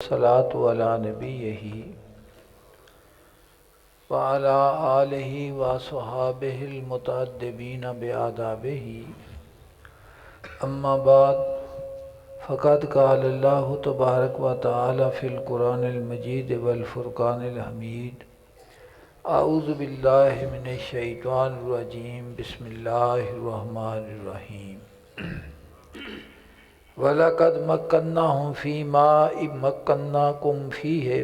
सलातु अला नबिय्यिही व अला आलिही व अस्हाबिहिल मुतअद्दिबीन बिआदाबिही अम्मा बाद फ़क़द क़ाल अल्लाहु तबारक व तआला फ़िल क़ुरानिल मजीद वल फ़ुरक़ानिल हमीद अऊज़ु बिल्लाहि मिनश शैतानिर रजीम बिस्मिल्लाहिर रहमानिर रहीम वलक़द मक्कन्नाहुम फ़ीमा मक्कन्नाकुम फ़ीहि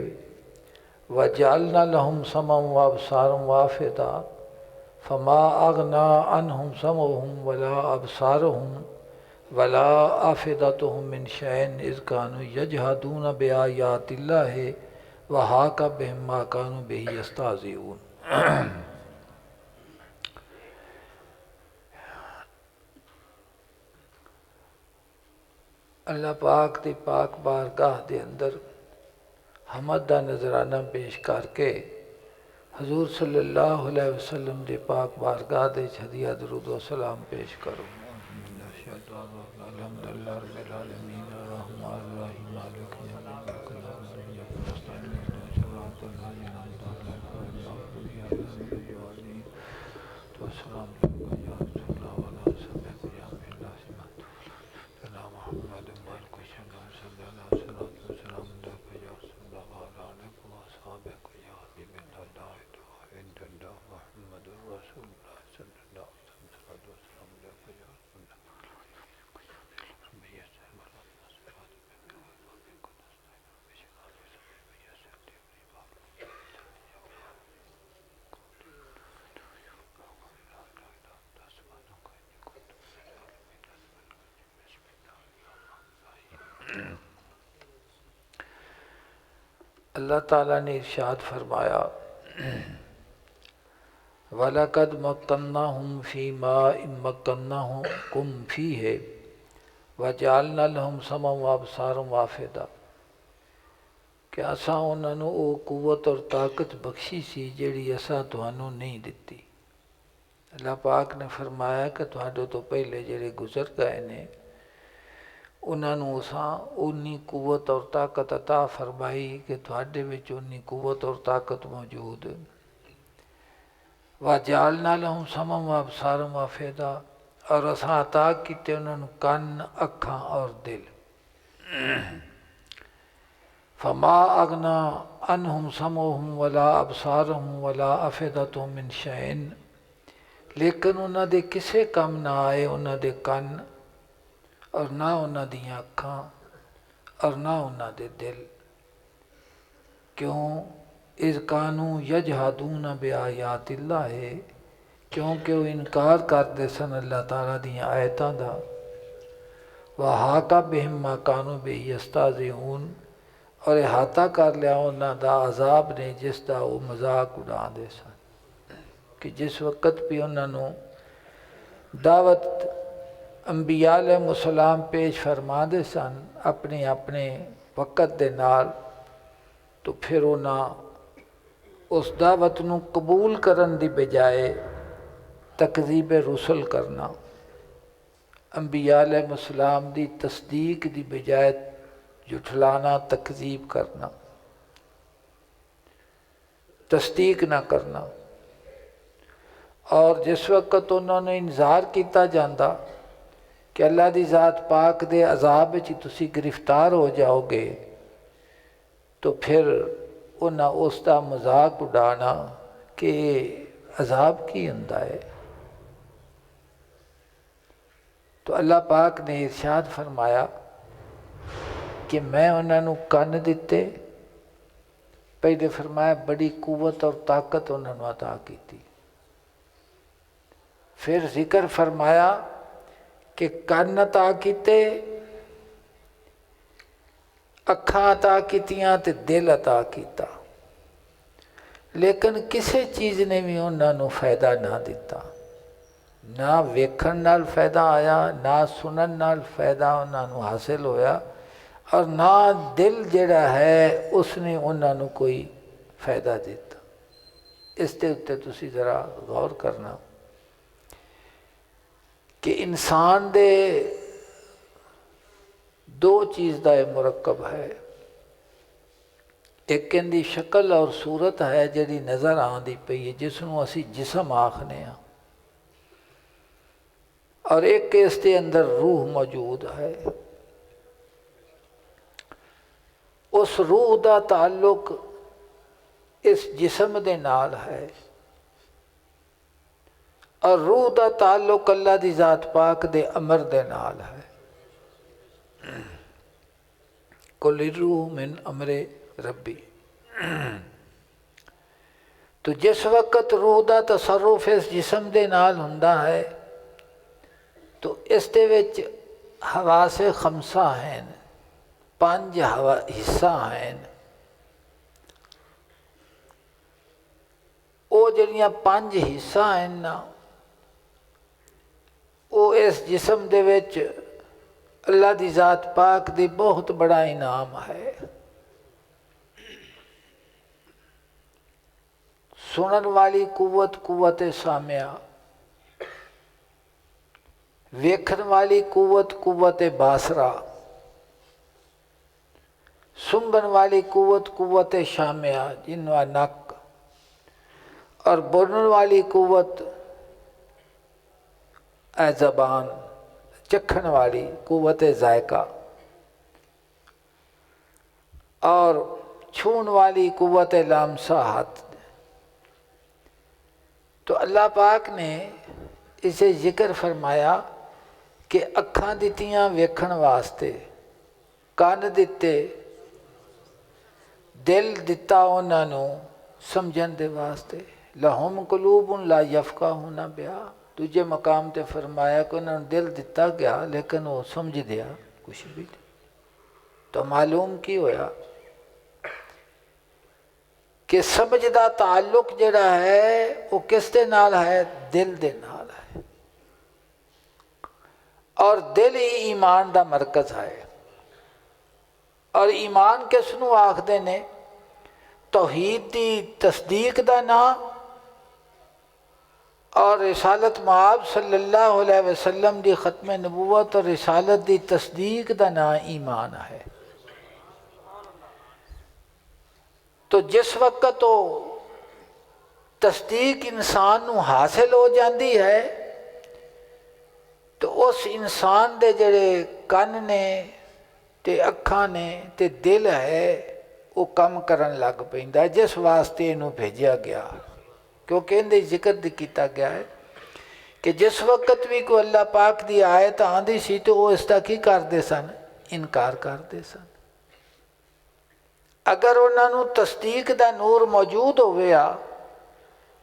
वजअलना लहुम समअन व अबसारन व अफ़इदा फ़मा अग़ना अन्हुम समउहुम वला अबसारुहुम वला अफ़इदतुहुम मिन शैइन इज़ कानू यजहदून बिआयातिल्लाहि व हाका बिहिम मा कानू बिही यस्तहज़िऊन। अल्लाह पाक दी पाक बारगाह दे अंदर हमद दा नजराना पेश करके हजूर सल्लल्लाहु अलैहि वसल्लम दे पाक बारगाह दे हदिया दरूद व सलाम पेश करो। अल्हम्दुलिल्लाह रब्बिल आलमीन अर्रहमानिर रहीम मालिकि यौमिद्दीन अल्लाह ताला ने इरशाद फरमाया वलक़द मक्कन्नाहुम फ़ीमा मक्कन्नाकुम फ़ीहि वजअलना लहुम समअन व अबसारन व अफ़इदा कि असां उन्हां नूं वो कुव्वत और ताकत बख्शी सी जिहड़ी असां तुहानूं नहीं दित्ती। अल्लाह पाक ने फरमाया कि तुहाडे तो पहले जिहड़े गुज़र गए ने उन्हां नूं असां उन्नी कुव्वत और ताकत अता फरमाई कि तुहाडे विच उन्नी कुव्वत और ताकत मौजूद। वजअलना लहुम समअन व अबसारन व अफ़इदा और असां अता कीते उन्हां नूं कन्न अखां और दिल। फ़मा अग़ना अन्हुम समउहुम वला अबसारुहुम वला अफ़इदतुहुम मिन शैइन लेकिन उन्हां दे किसे काम ना आए उन्हां दे कन्न और ना उन्हां दियां अखां और ना उन्हां दे दिल। क्यों? इज़ कानू यजहदून बिआयातिल्लाहि क्योंकि वो इनकार करते सन अल्लाह ताला दियां आयतां दा। व हाका बिहिम मा कानू बिही यस्तहज़िऊन और इहाता कर लिया उन्हां दा अजाब ने जिसका वो मजाक उड़ाते सन कि जिस वक़्त भी उन्हां नूं दावत अंबिया अलैहिस्सलाम पेश फरमाते सन अपने अपने वक़्त दे नाल तो फिर उन्हां उस दावत नूं कबूल करन दी बजाए तकज़ीब रुसल करना, अंबिया अलैहिस्सलाम दी तस्दीक दी बजाए जुठलाना तकज़ीब करना, तस्दीक ना करना। और जिस वक़्त उन्होंने इंतज़ार किया जाता कि अल्लाह दी ज़ात पाक दे अजाब विच तुसी गिरफ्तार हो जाओगे तो फिर उन्हें उसका मजाक उड़ाना कि अजाब की हुंदा है। तो अल्लाह पाक ने इरशाद फरमाया कि मैं उन्होंने कन्न दिते, पहले फरमाया बड़ी कुव्वत और ताकत उन्होंने अता की, फिर जिक्र फरमाया कि कन्न अता किते, अखां अता कीतियां ते दिल अता किया, लेकिन किसी चीज़ ने भी उन्होंने फ़ायदा ना दिता। ना वेखण नाल फ़ायदा आया, ना सुनन नाल फ़ायदा उन्होंने हासिल होया और ना दिल जिहड़ा है उसने उन्होंने कोई फ़ायदा दिता। इस दे उत्ते तुसी ज़रा गौर करना कि इंसान दे दो चीज़ का यह मुरक्कब है। एक इहदी शक्ल और सूरत है जिहड़ी नज़र आती पई है, जिसनों असी जिसम आखने हैं, और एक इसके अंदर रूह मौजूद है। उस रूह का ताल्लुक इस जिसम दे नाल है, और रूह का ताल्लुक अल्लाह की ज़ात पाक दे अमर दे नाल है। कुल रूह मिन अमरे रब्बी। तो जिस वक्त रूह का तसरुफ इस जिसम दे नाल हुंदा है, तो इस दे विच हवासे खमसा हैं, 5 हवा हिस्सा हैं। वो जिहड़ियां 5 हिस्सा हैं ना, वो इस जिसम दे विच अल्लाह की ज़ात पाक दी बहुत बड़ा इनाम है। सुनन वाली कुवत कुवत सामिया, वेखन वाली कुवत कुवत बासरा, सुंघन वाली कुवत कुवत शामिया जिनवा नक, और बोलने वाली कुवत ए ज़बान, चखन वाली कुवत जायका, और छून वाली कुवत लामसा हाथ। तो अल्लाह पाक ने इसे जिक्र फरमाया कि अखां दित्तियां वेखण वास्ते, कान दिते, दिल दिता उन्हां नूं समझण दे वास्ते। लहुम कुलूबुन ला यफ़क़हूना बिहा। दूजे मकाम ते फरमाया कि उन्होंने दिल दिता गया लेकिन वो समझ दिया कुछ भी। तो मालूम की होया कि समझ दा ताल्लुक जिहड़ा है वो किस दे नाल है? दिल दे नाल है, और दिल ही ईमान दा मरकज़ है। और ईमान किस नूं आखदे ने? तौहीद दी तस्दीक दा नाम, और रिसालत मआब सल्लल्लाहु अलैहि वसल्लम दी ख़त्म नबूवत और रिसालत दी तस्दीक दा नाम ईमान है। तो जिस वक्त तो तस्दीक इंसान नूं हासिल हो जाती है, तो उस इंसान दे जड़े कन ने ते अखां ने ते दिल है वो कम करन लग पैंदा जिस वास्ते इनू भेजा गया। क्योंकि इहदे जिक्र किया गया है कि जिस वक्त भी कोई अल्लाह पाक की आयत आती सी तो वो इसका की करते सन? इनकार करते सन। अगर उन्होंने तस्दीक का नूर मौजूद होवेआ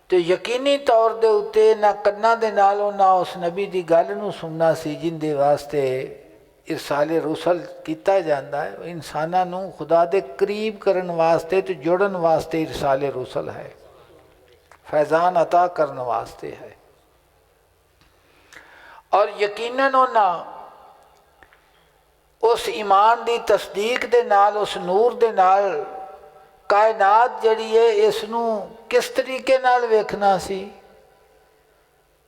तो यकीनी तौर के उत्ते ना कन्ना दे नालों ना उस नबी की गल नूं सुनना सी जिंदे वास्ते इरसाले रुसल किया जाता है। इंसानां नूं खुदा दे करीब करन वास्ते तो जुड़न वास्ते इरसाले रुसल है, फैज़ान अता करने वास्ते है। और यकीनन उन्हां उस ईमान की तस्दीक दे नाल, उस नूर दे नाल कायनात जड़ी है इसनूं किस तरीके नाल वेखना सी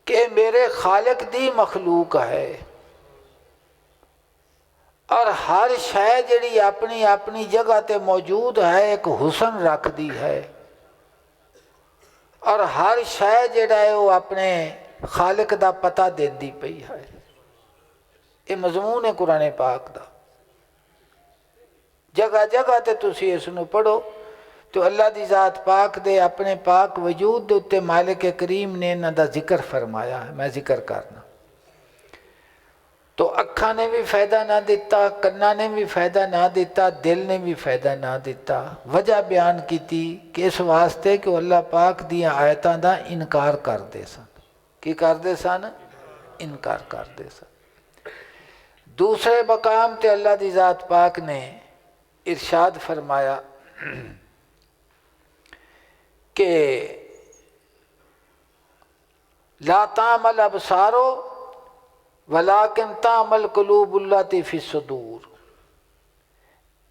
कि मेरे खालिक दी मखलूक है, और हर शै जड़ी अपनी अपनी जगह ते मौजूद है, एक हुसन रखती है, और हर शै जिहड़ा है वो अपने खालिक दा पता देंदी पई है। ये मजमून है कुरान पाक दा। जगह जगह ते तुसी इसनूं पढ़ो तो अल्लाह दी ज़ात पाक दे अपने पाक वजूद दे उत्ते मालिक करीम ने इन्हां दा जिक्र फरमाया है। मैं जिक्र करना तो अखां ने भी फ़ायदा ना दिता, कन्ना ने भी फ़ायदा ना दिता, दिल ने भी फ़ायदा ना दिता। वजह बयान की कि इस वास्ते कि अल्लाह पाक दियां आयतां दा इनकार करते सन। की करते सन? इनकार करते सन। दूसरे मकाम ते अल्लाह दी ज़ात पाक ने इरशाद फरमाया कि ला तामल अबसारो वलाकिन तामल कुलूबुल्लाती फी सुदूर।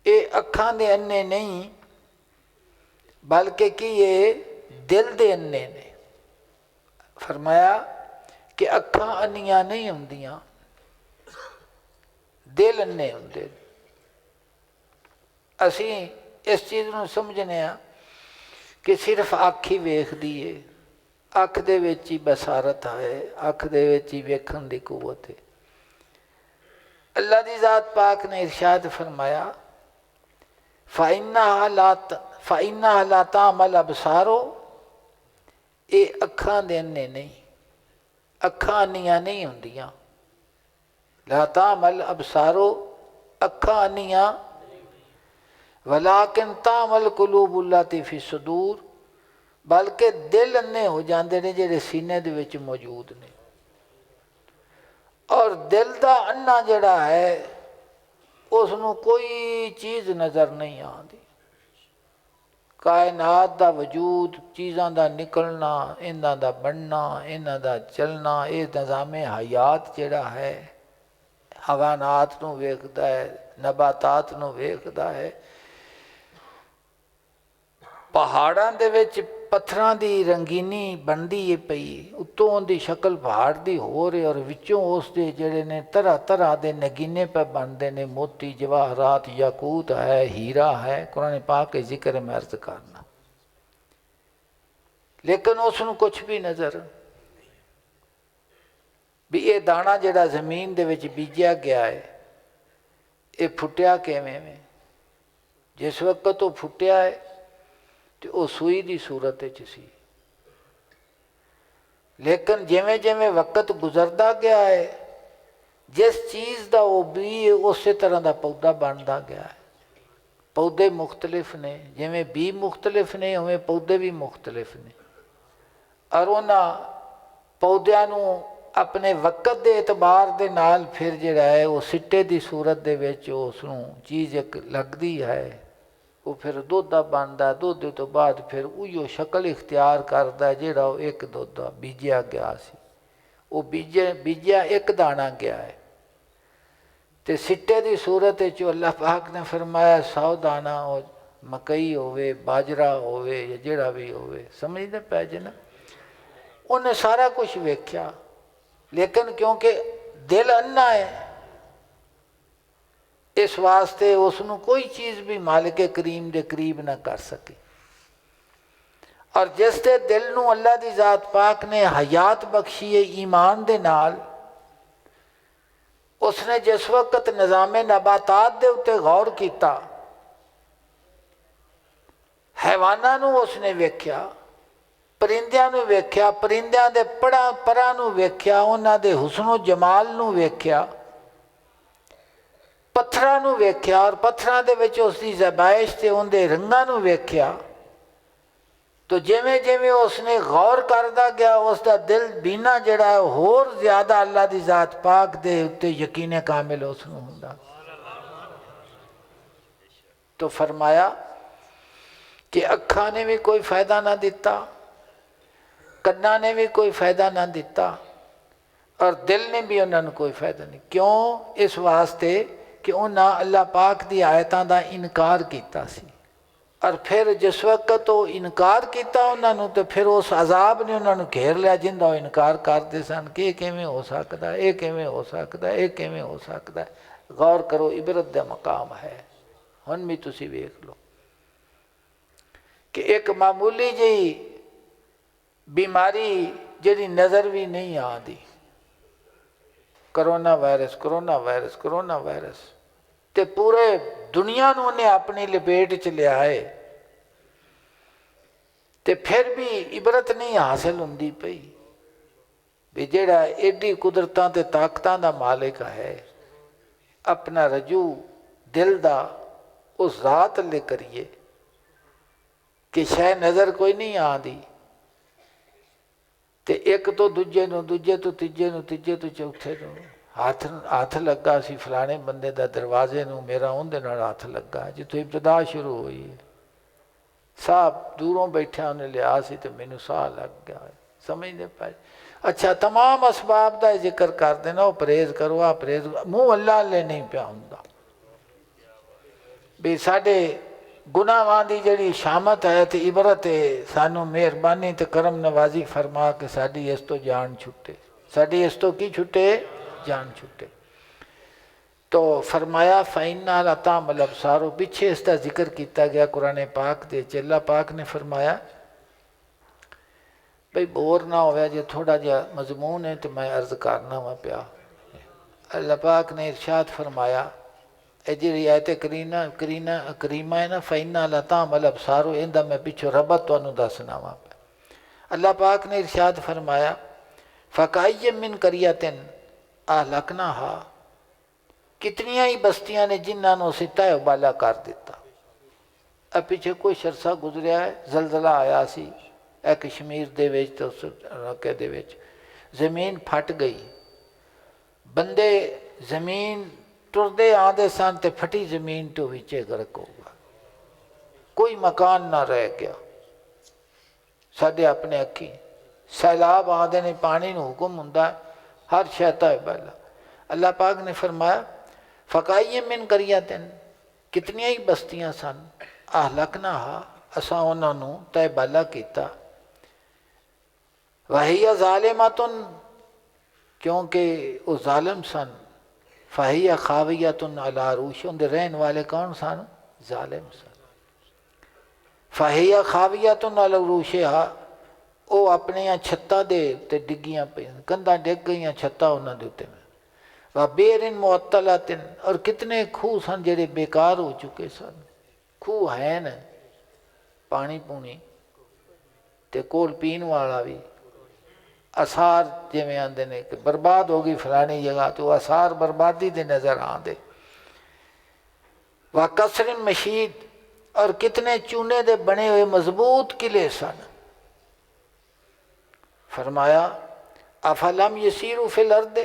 ये अखां दे अन्ने नहीं बल्कि कि ये दिल दे अन्ने ने। फरमाया कि अखां अन्नियां नहीं होंदियां, दिल अन्ने होंदे। असी इस चीज़ ਨੂੰ ਸਮਝਨੇ ਆ कि सिर्फ अख ही वेखदी है, अख दे विच ही बसारत है, अख दे विच ही वेखण दी कुवत है। अल्लाह दी ज़ात पाक ने इरशाद फरमाया फ़इन्ना ला तामल अबसारो, ये अखां दे अन्ने नहीं, अखां अन्नियां नहीं होंदियां। ला तामल अबसारो, अखां अन्नियां, वलाकिन तामल कुलूबुल्लाती फी सुदूर, बल्कि दिल अन्ने हो जाते हैं जिहड़े सीने दे विच मौजूद ने। और दिल दा अन्ना जिहड़ा है उसनूं कोई चीज़ नज़र नहीं आती। कायनात दा वजूद, चीज़ां दा निकलना, इन्हां दा बनना, इन्हां दा चलना, ये निज़ामे हयात जिहड़ा है हवानात नूं वेखदा है, नबातात नूं वेखदा है। पहाड़ां दे विच पत्थरां दी रंगीनी बनदी है पई, उत्तों उहदी शक्ल पहाड़ दी हो रही और विचों उस दे जिहड़े ने तरह तरह दे नगीने पे बनते ने, मोती जवाहरात याकूत है, हीरा है, कुरान पाक के जिक्र में अर्ज करना। लेकिन उसनूं कुछ भी नज़र भी ये दाना जिहड़ा जमीन दे विच बीजिया गया है ये फुटिया किवें में, जिस वक्त वो फुटिया है तो वह सूई की सूरत सी। लेकिन जिमें जिमें वक्त गुजरता गया है जिस चीज़ का वो बी है उस तरह का पौधा बनता गया है। पौधे मुख्तलिफ ने, जिमें बी मुख्तलिफ ने उवें पौधे भी मुख्तलिफ ने। और उन्हां पौधों नूं अपने वक्त के एतबार के नाल फिर जिहड़ा है वो सिट्टे की सूरत दे विच उसनूं चीज़ एक लगती है, वो फिर दुध बनता, दुध तो बाद फिर उहिओ शक्ल इख्तियार करता है जिहड़ा वो एक दुध बीजिया गया सी। वो बीजिया एक दाना गया है तो सिट्टे की सूरत अल्लाह पाक ने फरमाया 100 दाना हो, मकई होवे, बाजरा होवे या जिहड़ा भी होवे, समझते पै जे ना। उन्हें सारा कुछ वेख्या लेकिन क्योंकि दिल अन्ना है इस वास्ते उसनूं कोई चीज़ भी मालिक करीम दे करीब ना कर सकी। और जिस दे दिल नूं अल्लाह दी ज़ात पाक ने हयात बख्शी है ईमान दे नाल, उसने जिस वक्त निज़ामे नबातात दे उत्ते गौर किया, हैवानां नूं उसने वेख्या, परिंदियां नूं वेख्या, परिंदियां दे परां नूं वेख्या, उन्हां दे हुस्नो जमाल नूं वेख्या, पत्थरां नूं वेख्या और पत्थरां दे विच उसदी ज़बाइश ते उहदे रंगां नूं वेख्या। तो जिमें जिमें उसने गौर करता गया उसका दिल बीना जिहड़ा है होर ज़्यादा अल्लाह दी ज़ात पाक दे उत्ते यकीन कामिल उसनूं हुंदा। तो फरमाया कि अखां ने भी कोई फ़ायदा ना दिता, कन्ना ने भी कोई फ़ायदा ना दिता और दिल ने भी उन्होंने कोई फ़ायदा नहीं। क्यों? इस वास्ते कि उन्हें अल्लाह पाक दी आयतां दा इनकार किया सी। और फिर जिस वक्त तो इनकार किया उन्होंने तो फिर उस अजाब ने उन्होंने घेर लिया जिंदा वो इनकार करते सन कि ये किवें हो सकता है, ये किवें हो सकता है, ये किवें हो सकता है। गौर करो, इबरत दा मकाम है। हुण भी तुसीं वेख लो कि एक मामूली जी बीमारी जिहड़ी नज़र भी नहीं आती, corona virus, corona virus, corona virus, ते पूरे दुनिया नूं उन्हें अपनी लपेट च लिया है, ते फिर भी इबरत नहीं हासिल हुंदी पई भी जिहड़ा एडी कुदरतां ते ताकतां दा मालिक है, अपना रजू दिल दा उस ज़ात ले करिए कि शै नज़र कोई नहीं आती, ते एक तो दूजे नूं, दूजे तो तीजे नूं, तीजे तो चौथे नूं हथ लगा सी फलाने बंदे दा दरवाजे नूं, मेरा उहदे नाल हथ लगा जिथों इब्तदा शुरू हुई है। साह दूरों बैठा उन्हें लिया सी ते मैनू साह लग गया, समझते पाए। अच्छा, तमाम असबाब का जिक्र कर देना, वो परहेज करो, आ परहेज, मूँह अल्लाह ले नहीं पिया हुंदा भी साडे गुनाहां दी जिहड़ी शामत है तो इबरत है, सानू मेहरबानी ते करम नवाजी फरमा के साडी इस तो जान छुटे, साडी इस तो की छुटे, जान छुटे। तो फरमाया फ़इन्ना ला तामल अबसार, पिछे इसका जिक्र किया गया कुरान पाक दे। अल्लाह पाक ने फरमाया भाई बोर ना होवे जो थोड़ा जहा मजमून है तो मैं अर्ज करना वा पिया। अल्लाह पाक ने इरशाद फरमाया ए जी आयत करीमा है ना, फ़इन्ना ला तामल अबसार, इनका मैं पिछो रबत तुहानू दसना वा पिया। अल्लाह पाक ने इरशाद फरमाया फ़काय्यम मिन करियतिन अहलकनाहा, कितनियां ही बस्तियां ने जिन्होंने असीं तय उबाला कर दिता। अब पिछे कुछ अरसा गुजरिया है, जलजला आया सी कश्मीर दे विच, ते उस इलाके दे विच जमीन फट गई, बंदे जमीन टुरदे आते सन ते फटी जमीन तो विचे गर्क हो गया, कोई मकान ना रह गया। साडे अपने अखी सैलाब आते ने, पानी नूं हुक्म हुंदा हर शै तय उबाला। अल्लाह पाक ने फरमाया फ़काय्यम मिन करियतिन, कितनियां ही बस्तियां सन, अहलकनाहा, असां उन्हां नूं तयबाला कीता। वहिया ज़ालिमतुन, क्योंकि वो ज़ालिम सन। फ़हिया खावियतुन अला अरूश, उनके रहन वाले कौन सन? ज़ालिम सन। फ़हिया खावियतुन अला अरूशिहा, वो अपनियां छत्तां दे उत्ते डिग्गियां पईयां, कंधां डिग गईयां छत्तां उन्हां दे उत्ते। व बेरिन मुअत्तलतिन, और कितने खूह सन जेड़े बेकार हो चुके सन। खूह है न पानी पूनी ते कोल पीन वाला भी, आसार जिवें आंदे ने कि बर्बाद हो गई फलानी जगह, तो आसार बर्बादी दे नज़र आते। व कसरिन मशीद, और कितने चूने दे बने हुए मजबूत किले सन। फरमाया अफलम यसीरू फिल अर्दे,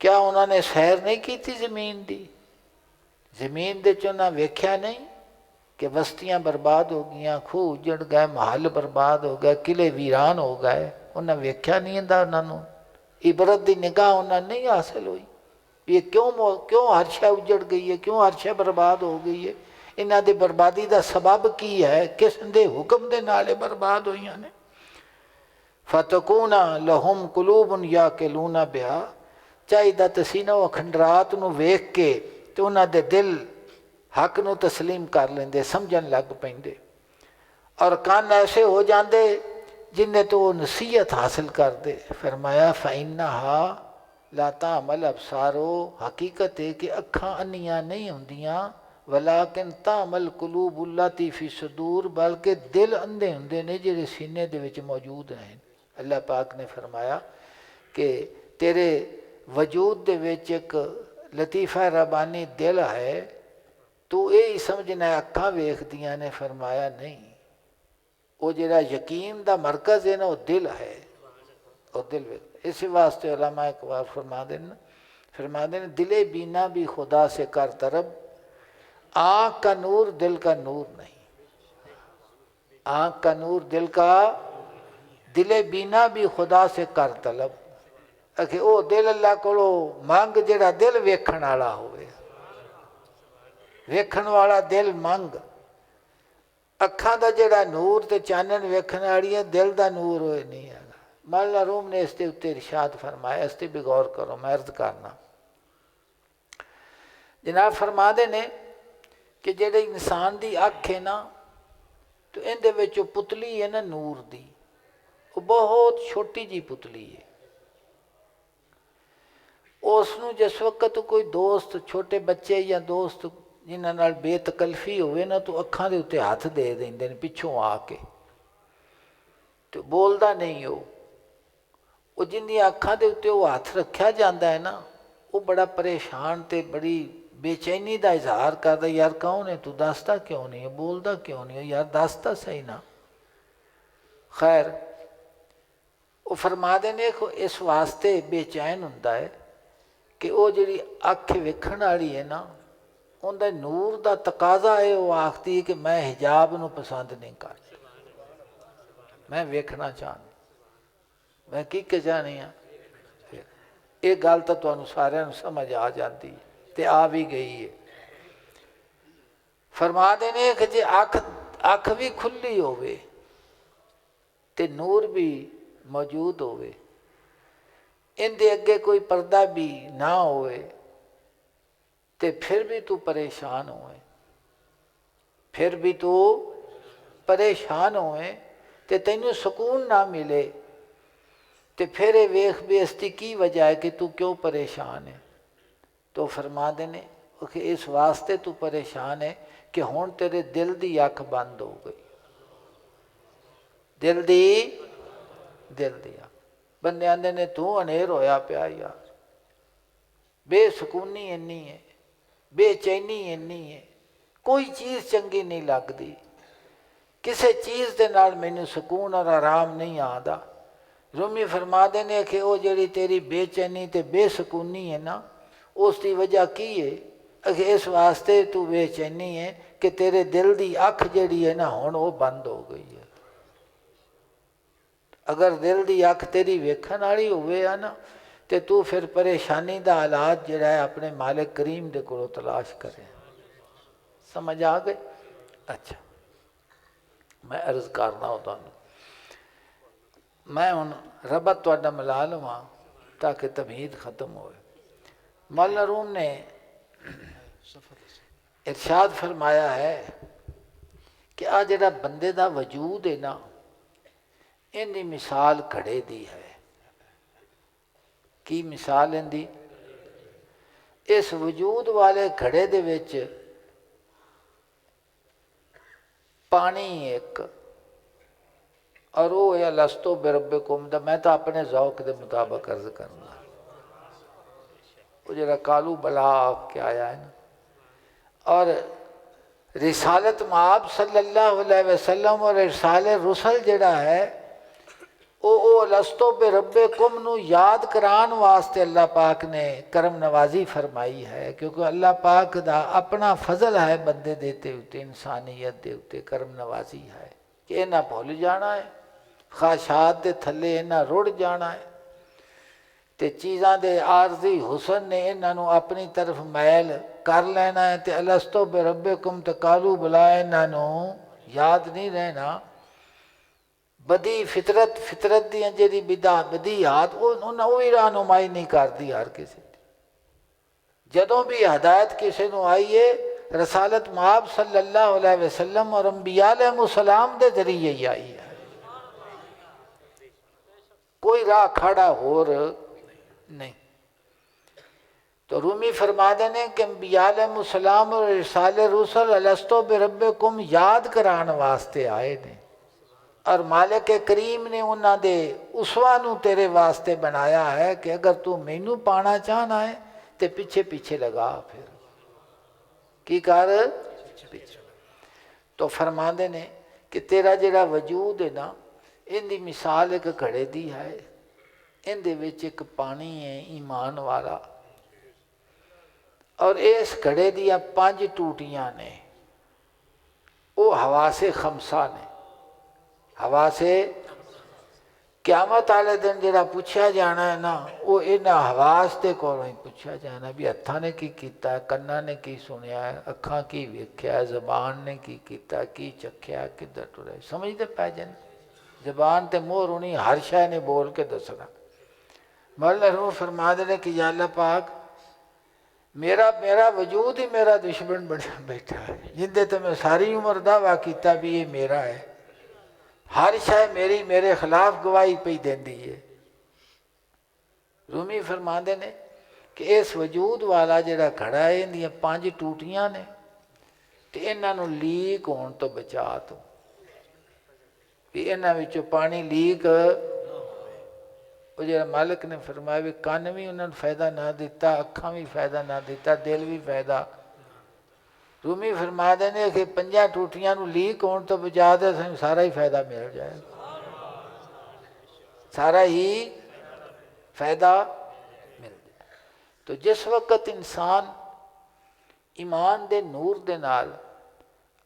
क्या उन्होंने सैर नहीं की थी जमीन दी? जमीन दे चो ना वेख्या नहीं कि बस्तियां बर्बाद हो गई, खूह उजड़ गए, महल बर्बाद हो गए, किले वीरान हो गए। उन्हें वेख्या नहीं होंदा, उन्होंने इबरत की निगाह उन्हें नहीं हासिल हुई। ये क्यों हर शै उजड़ गई है, क्यों हर शै बर्बाद हो गई है? इन्हों की बर्बादी का सबब की है? किस दे हुक्म दे नाल बर्बाद हुई ने? फतकूना लहुम कुलूबुन याकिलूना बिहा, चाहिदा तसीना वो खंडरात नूं वेख के तो उन्होंने दिल हक नूं तस्लीम कर लेंदे, समझन लग पेंदे, और कान ऐसे हो जाते जिन्हें तो वो नसीहत हासिल करते। फरमाया फ़इन्नहा ला तामल अबसारो, हकीकत है कि अखां अन्नियां नहीं होंदियां, वलाकिन तामल कुलूबुल लती फी सुदूर, बल्कि दिल अंधे होंदे ने जिहड़े सीने दे विच मौजूद हैं। अल्लाह पाक ने फरमाया कि तेरे वजूद दे विच एक लतीफ़ा रबानी दिल है, तू ये समझना अखां वेखदियां ने। फरमाया नहीं, वो जिहड़ा यकीन दा मरकज़ है ना, वो दिल है, वो दिल वेख। इस वास्ते उलमा एक बार फरमा देन दिले बीना भी खुदा से कर तरब, आँख का नूर दिल का नूर नहीं। आँख का नूर दिल का, दिले बीना भी खुदा से कर तलब। अखे वो दिल अल्लाह कोलो मंग जिहड़ा दिल वेखण वाला होवे, वेखण वाला दिल मंग। अखां दा जिहड़ा नूर ते चानन वेखण वाली है, दिल दा नूर होए नहीं है। मौला रूम ने इसके उत्ते इरशाद फरमाया, इस पर भी गौर करो, मैं अर्ज करना। जनाब फरमाते ने कि जेड़े इंसान की अख है ना, तो इहदे विच पुतली है ना नूर दी, वो बहुत छोटी जी पुतली है। उसनूं जिस वक्त कोई दोस्त, छोटे बच्चे या दोस्त जिन्हां नाल बेतकल्फी होवे ना, तो अखां दे उत्ते हथ दे देंदे ने पिछों आके, तो बोलदा नहीं वो जिन्दियां अखां दे उत्ते वो हथ रखा जाता है ना, वो बड़ा परेशान ते बड़ी बेचैनी का इजहार करता, यार कौन है तू, दसदा क्यों नहीं है, बोलदा क्यों नहीं है, यार दसदा सही ना। खैर वो फरमाते ने इस वास्ते बेचैन हुंदा है कि वो जी अख वेखण वाली है ना, उनके नूर का तकाजा है। वो आखती है कि मैं हिजाब नूं पसंद नहीं करती, मैं वेखना चाहती, मैं की के चाहनी हाँ। ये गल तो तुहानूं सारिआं नूं समझ आ जाती है, ते आ भी गई है। फरमाते ने कि जे अख भी खुली होवे ते नूर भी मौजूद होवे, इनके अगे कोई पर्दा भी ना होए ते फिर भी तू परेशान होए, फिर भी तू परेशान होए ते तैनू सुकून ना मिले, तो फिर ये वेख बेइज्जती की वजह है कि तू क्यों परेशान है। तो फरमा देने कि इस वास्ते तू परेशान है कि हुण तेरे दिल की अख बंद हो गई, दिल की अख। बंदे आंदे ने तू अनेर होया पिया यार, बेसकूनी इन्नी है, बेचैनी इन्नी है, कोई चीज़ चंगी नहीं लगती, किसी चीज़ के नाल मैनू सुकून और आराम नहीं आता। रूमी फरमा देने कि वो जी तेरी बेचैनी ते बेसकूनी है ना, उसकी वजह की है कि इस वास्ते तू बेचैनी है कि तेरे दिल की अख जी है ना हुण वो बंद हो गई है। अगर दिल की अख तेरी वेखण वाली होवे है ना, तो तू फिर परेशानी का हालात जिहड़ा है अपने मालिक करीम दे कोलों तलाश करे। समझ आ गई? अच्छा, मैं अर्ज करना हो तुहानू, मैं हुण रबत तुहाडा मिला लवां ताकि तमीद खत्म हो। मौला रूम ने इरशाद फरमाया है कि आ जिहड़ा बंदे दा वजूद है ना, इनकी मिसाल घड़े दी है। की मिसाल इनकी? इस वजूद वाले घड़े दे विच पानी एक, और वो है लस्तो बिरब्बिकुम दा। मैं तो अपने जौक के मुताबिक अर्ज करना, वो जरा कालू बला आपके आया है ना, और रिसालत माब सल्लल्लाहु अलैहि वसल्लम और इरसाल रुसल जड़ा है वो लस्तो बे रब्बे कुम नू याद करान वास्ते अल्लाह पाक ने करम नवाजी फरमाई है, क्योंकि अल्लाह पाक दा अपना फजल है बंदे देते उत्ते, इंसानियत दे उत्ते करम नवाजी है कि इन्हें भुल जाना है, ख्वाहिशात के थले इन्हें रुड़ जाना है, तो चीज़ों के आरजी हुसन ने इन्हों अपनी तरफ मैल कर लेना है। तो अलस्तो बे रब्बे कुम तो कालू बुला इन्हों याद नहीं रहना। बदी फितरत, फितरत दी जी बिदा बदी याद वो भी रहनुमाई नहीं करती हर किसी। जदों भी हदायत किसी को आई है रसालत माब सल्लल्लाहु अलैहि वसल्लम और अंबिया अलैहिस्सलाम दे जरिए ही आई है, कोई राह खड़ा होर नहीं। तो रूमी फरमा देने कि अंबिया अलैहिस्सलाम और इरसाल रुसल अलस्तो बिरब्बे कुम याद कराने वास्ते आए ने, और मालिक करीम ने उन्होंने उसवा नू तेरे वास्ते बनाया है कि अगर तू मैनू पाना चाहना है तो पीछे पीछे लगा, फिर की कर पीछे। तो फरमाते ने कि तेरा जिहड़ा वजूद है ना, इनकी मिसाल एक घड़े दी है, इनदे विच एक पानी है ईमान वाला, और इस घड़े दियां 5 टूटियां ने, वो हवा से खमसा ने। हवा से क्यामत वाले दिन जिहड़ा पूछा जाना है ना, वो इन्हां हवास दे कोलों ही पूछा जाना भी हत्थां ने की कीता, कन्नां ने की सुनिया, अखां की वेख्या, जबान ने की कीता, की चख्या, किधर टुरे। समझते पै जाने, जबान ते मोहर होनी, हर शय ने बोल के दसना। मौला रूह फरमा दे कि या अल्लाह पाक मेरा मेरा वजूद ही मेरा दुश्मन बना बैठा है, जिंदे तो मैं सारी उम्र दावा किया भी ये मेरा है, हर शय मेरी मेरे खिलाफ गवाही पई देंदी है। रूमी फरमाते ने कि इस वजूद वाला जिहड़ा घड़ा है, इन्दियां 5 टूटियां ने, तो इन्हों लीक होने तो बचा तो भी इन्हां विचों पानी लीक। वो जो मालिक ने फरमाया भी कान भी उन्होंने फायदा ना दिता, अखा भी फायदा ना दिता, दिल भी फायदा। रूमी फरमा देने कि 5 टूटियां लीक होने तो बचा दे, सारा ही फायदा मिल जाएगा, सारा ही फायदा मिल जाए। तो जिस वक्त इंसान ईमान दे नूर दे नाल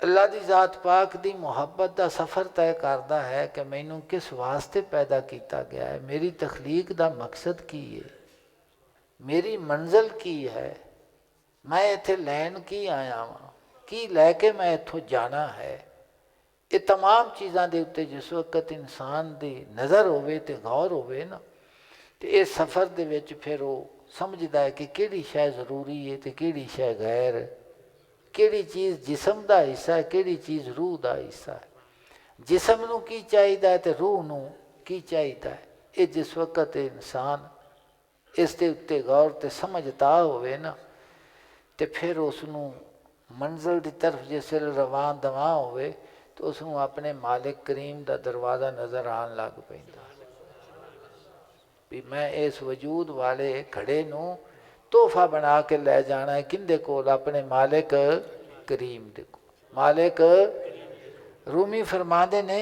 अल्लाह की जात पाक की मुहब्बत का सफ़र तय करता है कि मैनू किस वास्ते पैदा किया गया है, मेरी तखलीक का मकसद की है, मेरी मंजिल की है, मैं इत्थे लैन की आया वहाँ, की लैके मैं इत्थों जाना है। ये तमाम चीज़ों के उत्ते जिस वक्त इंसान की नज़र होवे ते गौर होवे ना, तो इस सफ़र दे विच फिर वो समझदा है कि किहड़ी शै जरूरी है तो किहड़ी शै गैर, किहड़ी चीज़ जिसम का हिस्सा है, किहड़ी चीज़ रूह का हिस्सा है, जिसम नूं की चाहिदा है तो रूह नूं की चाहिदा है। ये जिस वक्त इंसान इसके उत्ते गौर तो समझता होवे ना, तो फिर उसनूं मंजिल की तरफ जिस रवां दवा होवे तो उसनूं अपने मालिक करीम का दरवाज़ा नज़र आन लग पैंदा भी मैं इस वजूद वाले खड़े नूं तोहफा बना के लै जाना है किंदे कोल, अपने मालिक करीम दे कोल। मालिक रूमी फरमाते ने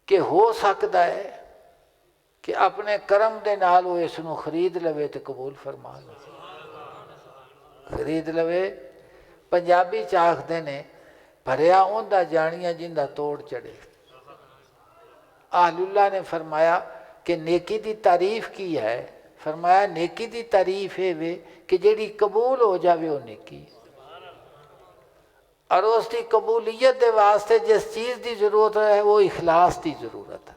कि हो सकता है कि अपने करम दे नाल वो इसनूं खरीद लवे तो कबूल फरमा ले, खरीद लवे। पंजाबी च आखदे ने भरिया उहदा जानिया जिंदा तोड़ चढ़े। आलुल्ला ने फरमाया कि नेकी की तारीफ की है, फरमाया नेकी की तारीफ ये वे कि जिहड़ी कबूल हो जाए वो नेकी, और उसकी कबूलियत के वास्ते जिस चीज़ की जरूरत है वो इखलास की जरूरत है।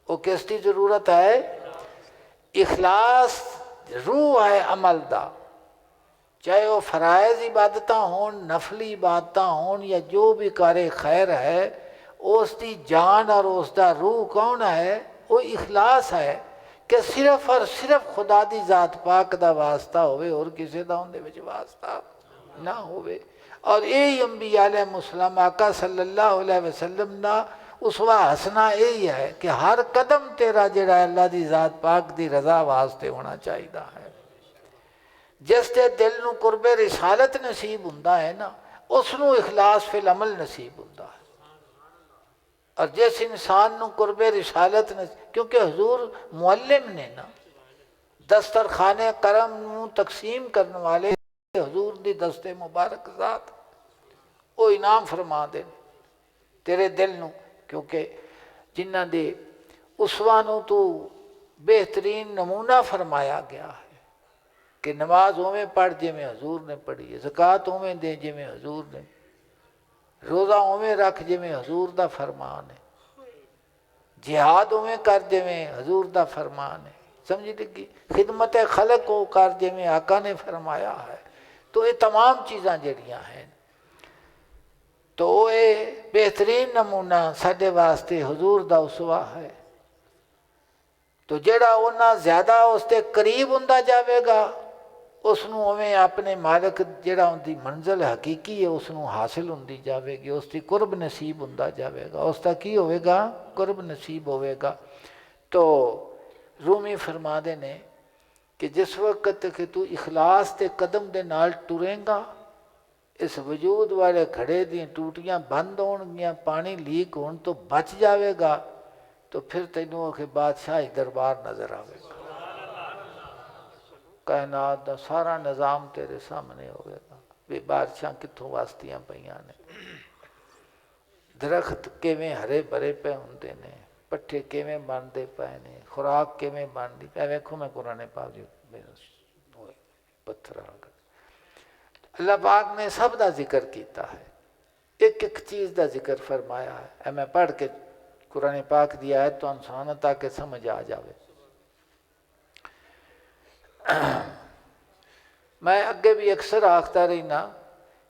वो किसकी जरूरत है? इखलास रूह है अमल का, चाहे वह फराइज इबादत हो, नफली इबादत हो, या जो भी कार्य खैर है, उसकी जान और उसका रूह कौन है? वो इखलास है कि सिर्फ और सिर्फ खुदा की जात पाक का वास्ता होवे और किसी का उनके विच वास्ता ना होवे। और यही अंबिया अलैहिस्सलाम आका सल्लल्लाहु अलैहि वसल्लम ना उसवा हसना यही है कि हर कदम तेरा जिहड़ा अल्लाह की जात पाक की रजा वास्ते होना चाहिए है। जिसके दिल नूं कुर्बे रिसालत नसीब हुंदा है ना, उसनूं इखलास फिल अमल नसीब हुंदा है। और जिस इंसान नूं कुर्बे रिसालत क्योंकि हजूर मुअल्लिम ने ना, दस्तरखाने करम नूं तकसीम करने वाले हजूर दी दस्ते मुबारक जात वो इनाम फरमा दे तेरे दिल नूं, क्योंकि जिन्हां दे उसवा नूं तू बेहतरीन नमूना फरमाया गया है कि नमाज उवें पढ़ जिवें हजूर ने पढ़ी है, ज़कात उवें दे जिवें हजूर ने, रोज़ा उवें रख जिवें हजूर का फरमान है, जिहाद उवें कर जिवें हजूर का फरमान है। समझ लगी? खिदमत खलक को कर जिवें आका ने फरमाया है। तो ये तमाम चीज़ां जिहड़ियां हैं तो ये बेहतरीन नमूना साडे वास्ते हजूर का उसवा है। तो जिहड़ा उन्ना ज़्यादा उसके करीब हुंदा जावेगा उसनूं उवें अपने मालिक जिहड़ा उनकी मंजिल हकीकी है उसनूं हासिल हुंदी जाएगी, उसकी कुर्ब नसीब हुंदा जाएगा, उसका की होवेगा? कुर्ब नसीब होवेगा। तो रूमी फरमाते ने कि जिस वक्त कि तू इखलास के कदम के नाल टुरेंगा, इस वजूद वाले खड़े दी टूटियां बंद होणगियां, पानी लीक होने तो बच जाएगा, तो फिर तेनों के बादशाही दरबार नजर आएगा, कायनात का सारा निज़ाम तेरे सामने होगा भी बारिशां कित्थों वास्तियां पईयां ने, दरख्त किवें हरे भरे पे हुंदे ने, पट्ठे किवें बनते पे ने, खुराक किवें बनती पे। वेखो मैं कुरान पाक पत्थर अल्लाह पाक ने सब का जिक्र किया है, एक एक चीज़ का जिक्र फरमाया है। मैं पढ़ के कुरान पाक की आयत तो सुनाना ताकि समझ आ जाए। मैं अगे भी अक्सर आखता रहना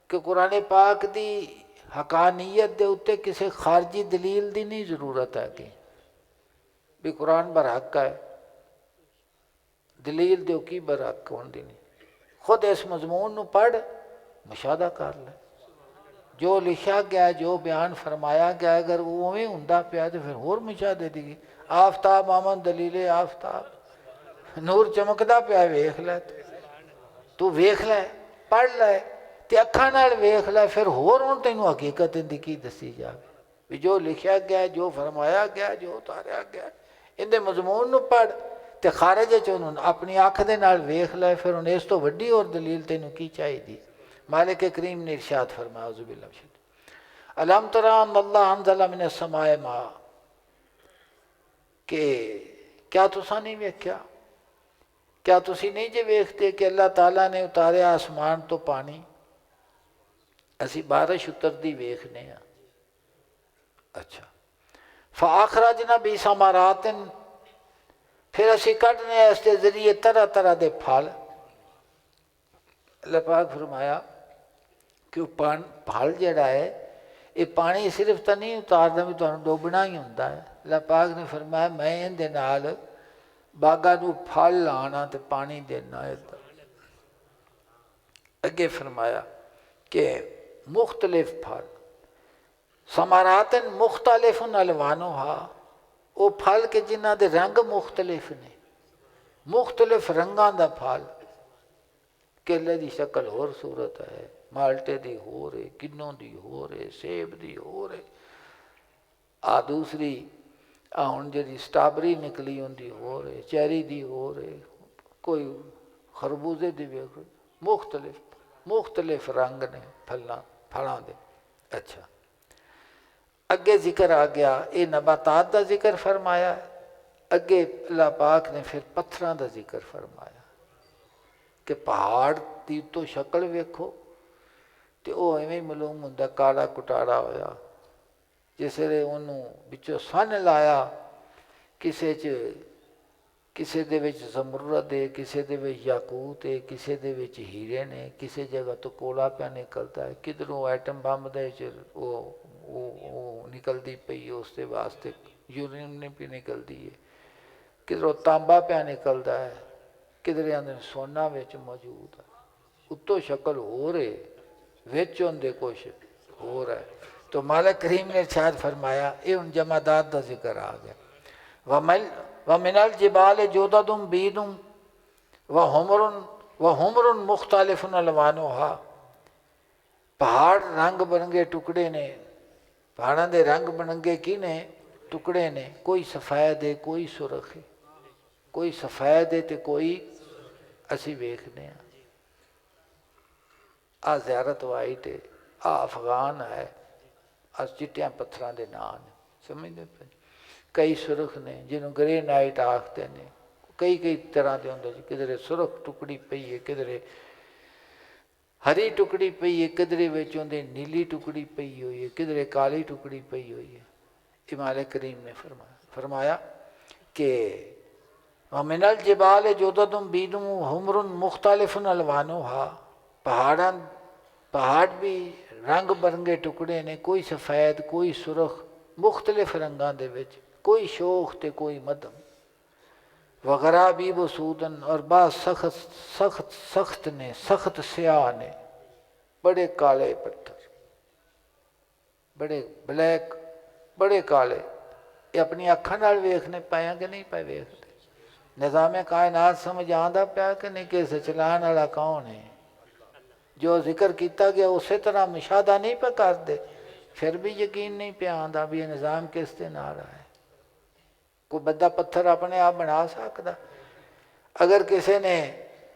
कि कुरान पाक की हकानीयत के उत्ते किसी खारजी दलील की नहीं जरूरत है कि भी कुरान बरहक है, दलील दो की बरहक होती नहीं। खुद इस मजमून नूं पढ़ मुशाहदा कर ले, जो लिखा गया जो बयान फरमाया गया अगर वो उवें हुंदा पिया तो फिर होर मुशाहदे दी। आफ्ताब आमन दलीले आफ्ताब, नूर चमकदा पिया वेख लै, तू वेख लै, पढ़ लै तो अखां नाल वेख लै, फिर होर हुण तैनूं हकीकत इहदी की दसी जाए भी जो लिखा गया जो फरमाया गया जो उतारिया गया इहदे मजमून नूं पढ़ तो खारज च उन्होंने अपनी अख दे नाल वेख लै, फिर हुण इस तो वड्डी और दलील तैनूं की चाहिदी। मालिक करीम ने इरशाद फरमाया औज़ुबिल्लाह अलम तरा अल्लाह अंज़ला मिनस समाए मा, कि क्या तुसा नहीं वेख्या, क्या तुसी नहीं जे वेखते कि अल्लाह ताला ने उतारिया आसमान तो पानी, असी बारिश उतरती वेखने। अच्छा फ़ाखरजना भी समारातिन, फिर असी कढ़ने इसके जरिए तरह तरह के फल। अल्लाह पाक फरमाया कि फल जड़ा है ये पानी सिर्फ तो नहीं उतारना, भी तुहानूं डोबना ही होंदा है। अल्लाह पाक ने फरमाया मैं इहदे नाल बागां नूं फल लाना ते पानी देना है। अगे फरमाया कि मुख्तलिफ फल, समारातन मुख्तलिफुन अलवानुहा, वो फल के जिन्हां दे रंग मुख्तलिफ ने, मुख्तलिफ रंगां दा फल। केले की शक्ल होर सूरत है, माल्टे की होर है, किन्नों की होर है, सेब की होर है, आ दूसरी आ हुण जिहड़ी स्ट्राबरी निकली उनकी होर है, चैरी की होर है, कोई खरबूजे की वेख, मुख्तलिफ मुख्तलिफ रंग ने फलों के। अच्छा अगे जिक्र आ गया, ये नबातात का जिक्र फरमाया। अगे अल्लाह पाक ने फिर पत्थरों का जिक्र फरमाया कि पहाड़ की तो शक्ल वेखो तो वह इवें मालूम होंदा काला कुटारा होया। जिस वे उन्होंने बिचों सन लाया, किसे किसे दे विच ज़मुरद है, किसे दे विच याकूत है, किसे दे विच हीरे ने, किसी जगह तो कोला पिया निकलता है, किधरों आइटम बम दे वो निकलती पई उसके वास्ते यूरेनियम भी निकलती है, किधरों तांबा पिया निकलता है, किधरे अंदर सोना विच मौजूद है। उत्तों शक्ल हो रहे विच होंदे कुछ होर है। तो मालिक करीम ने इरशाद फरमाया, ये हुण जमादात का जिक्र आ गया। व मिनल जिबाल जोददुम बीदुम व हुमरुन मुख्तलिफुन अलवानुहा, पहाड़ रंग बिरंगे टुकड़े ने, पहाड़ों के रंग बिरंगे की ने टुकड़े ने, कोई सफ़ैद है कोई सुरख है, कोई सफ़ैद है तो कोई असी वेखने आ ज़ियारत वाइट है, आ अफगान है, आ चिट्टिया पत्थरों के नाम ने, समझते पे। कई सुरख ने जिन्होंने ग्रे नाइट आखते हैं, कई कई तरह के होंगे जी, किधरे सुरख टुकड़ी पई है, किधरे हरी टुकड़ी पई है, किधरे विच उहदे नीली टुकड़ी पई हुई है, किधरे काली टुकड़ी पई हुई है। इमाम करीम ने फरमाया कि मिनल जिबाल जोददुम बीदुम हुमरुन मुख्तलिफुन अलवानुहा, पहाड़ भी रंग बिरंगे टुकड़े ने, कोई सफ़ैद कोई सुरख, मुख्तलिफ रंगां दे विच, कोई शोख तो कोई मध्यम। वगैरह भी बसूदन, और बाद सख्त सख्त सख्त ने, सख्त स्याह ने, बड़े काले पत्थर, बड़े ब्लैक, बड़े काले। ये अपनी अखां नाल वेखने पाया कि नहीं पाए वेखते? निज़ाम कायनात समझ आंदा पाया कि नहीं कि चलान वाला कौन है? जो जिक्र किया गया उस तरह मुशाहदा नहीं पे करते, फिर भी यकीन नहीं पे आंदा भी निज़ाम किस दे नाल है। कोई बंदा पत्थर अपने आप बना सकता? अगर किसी ने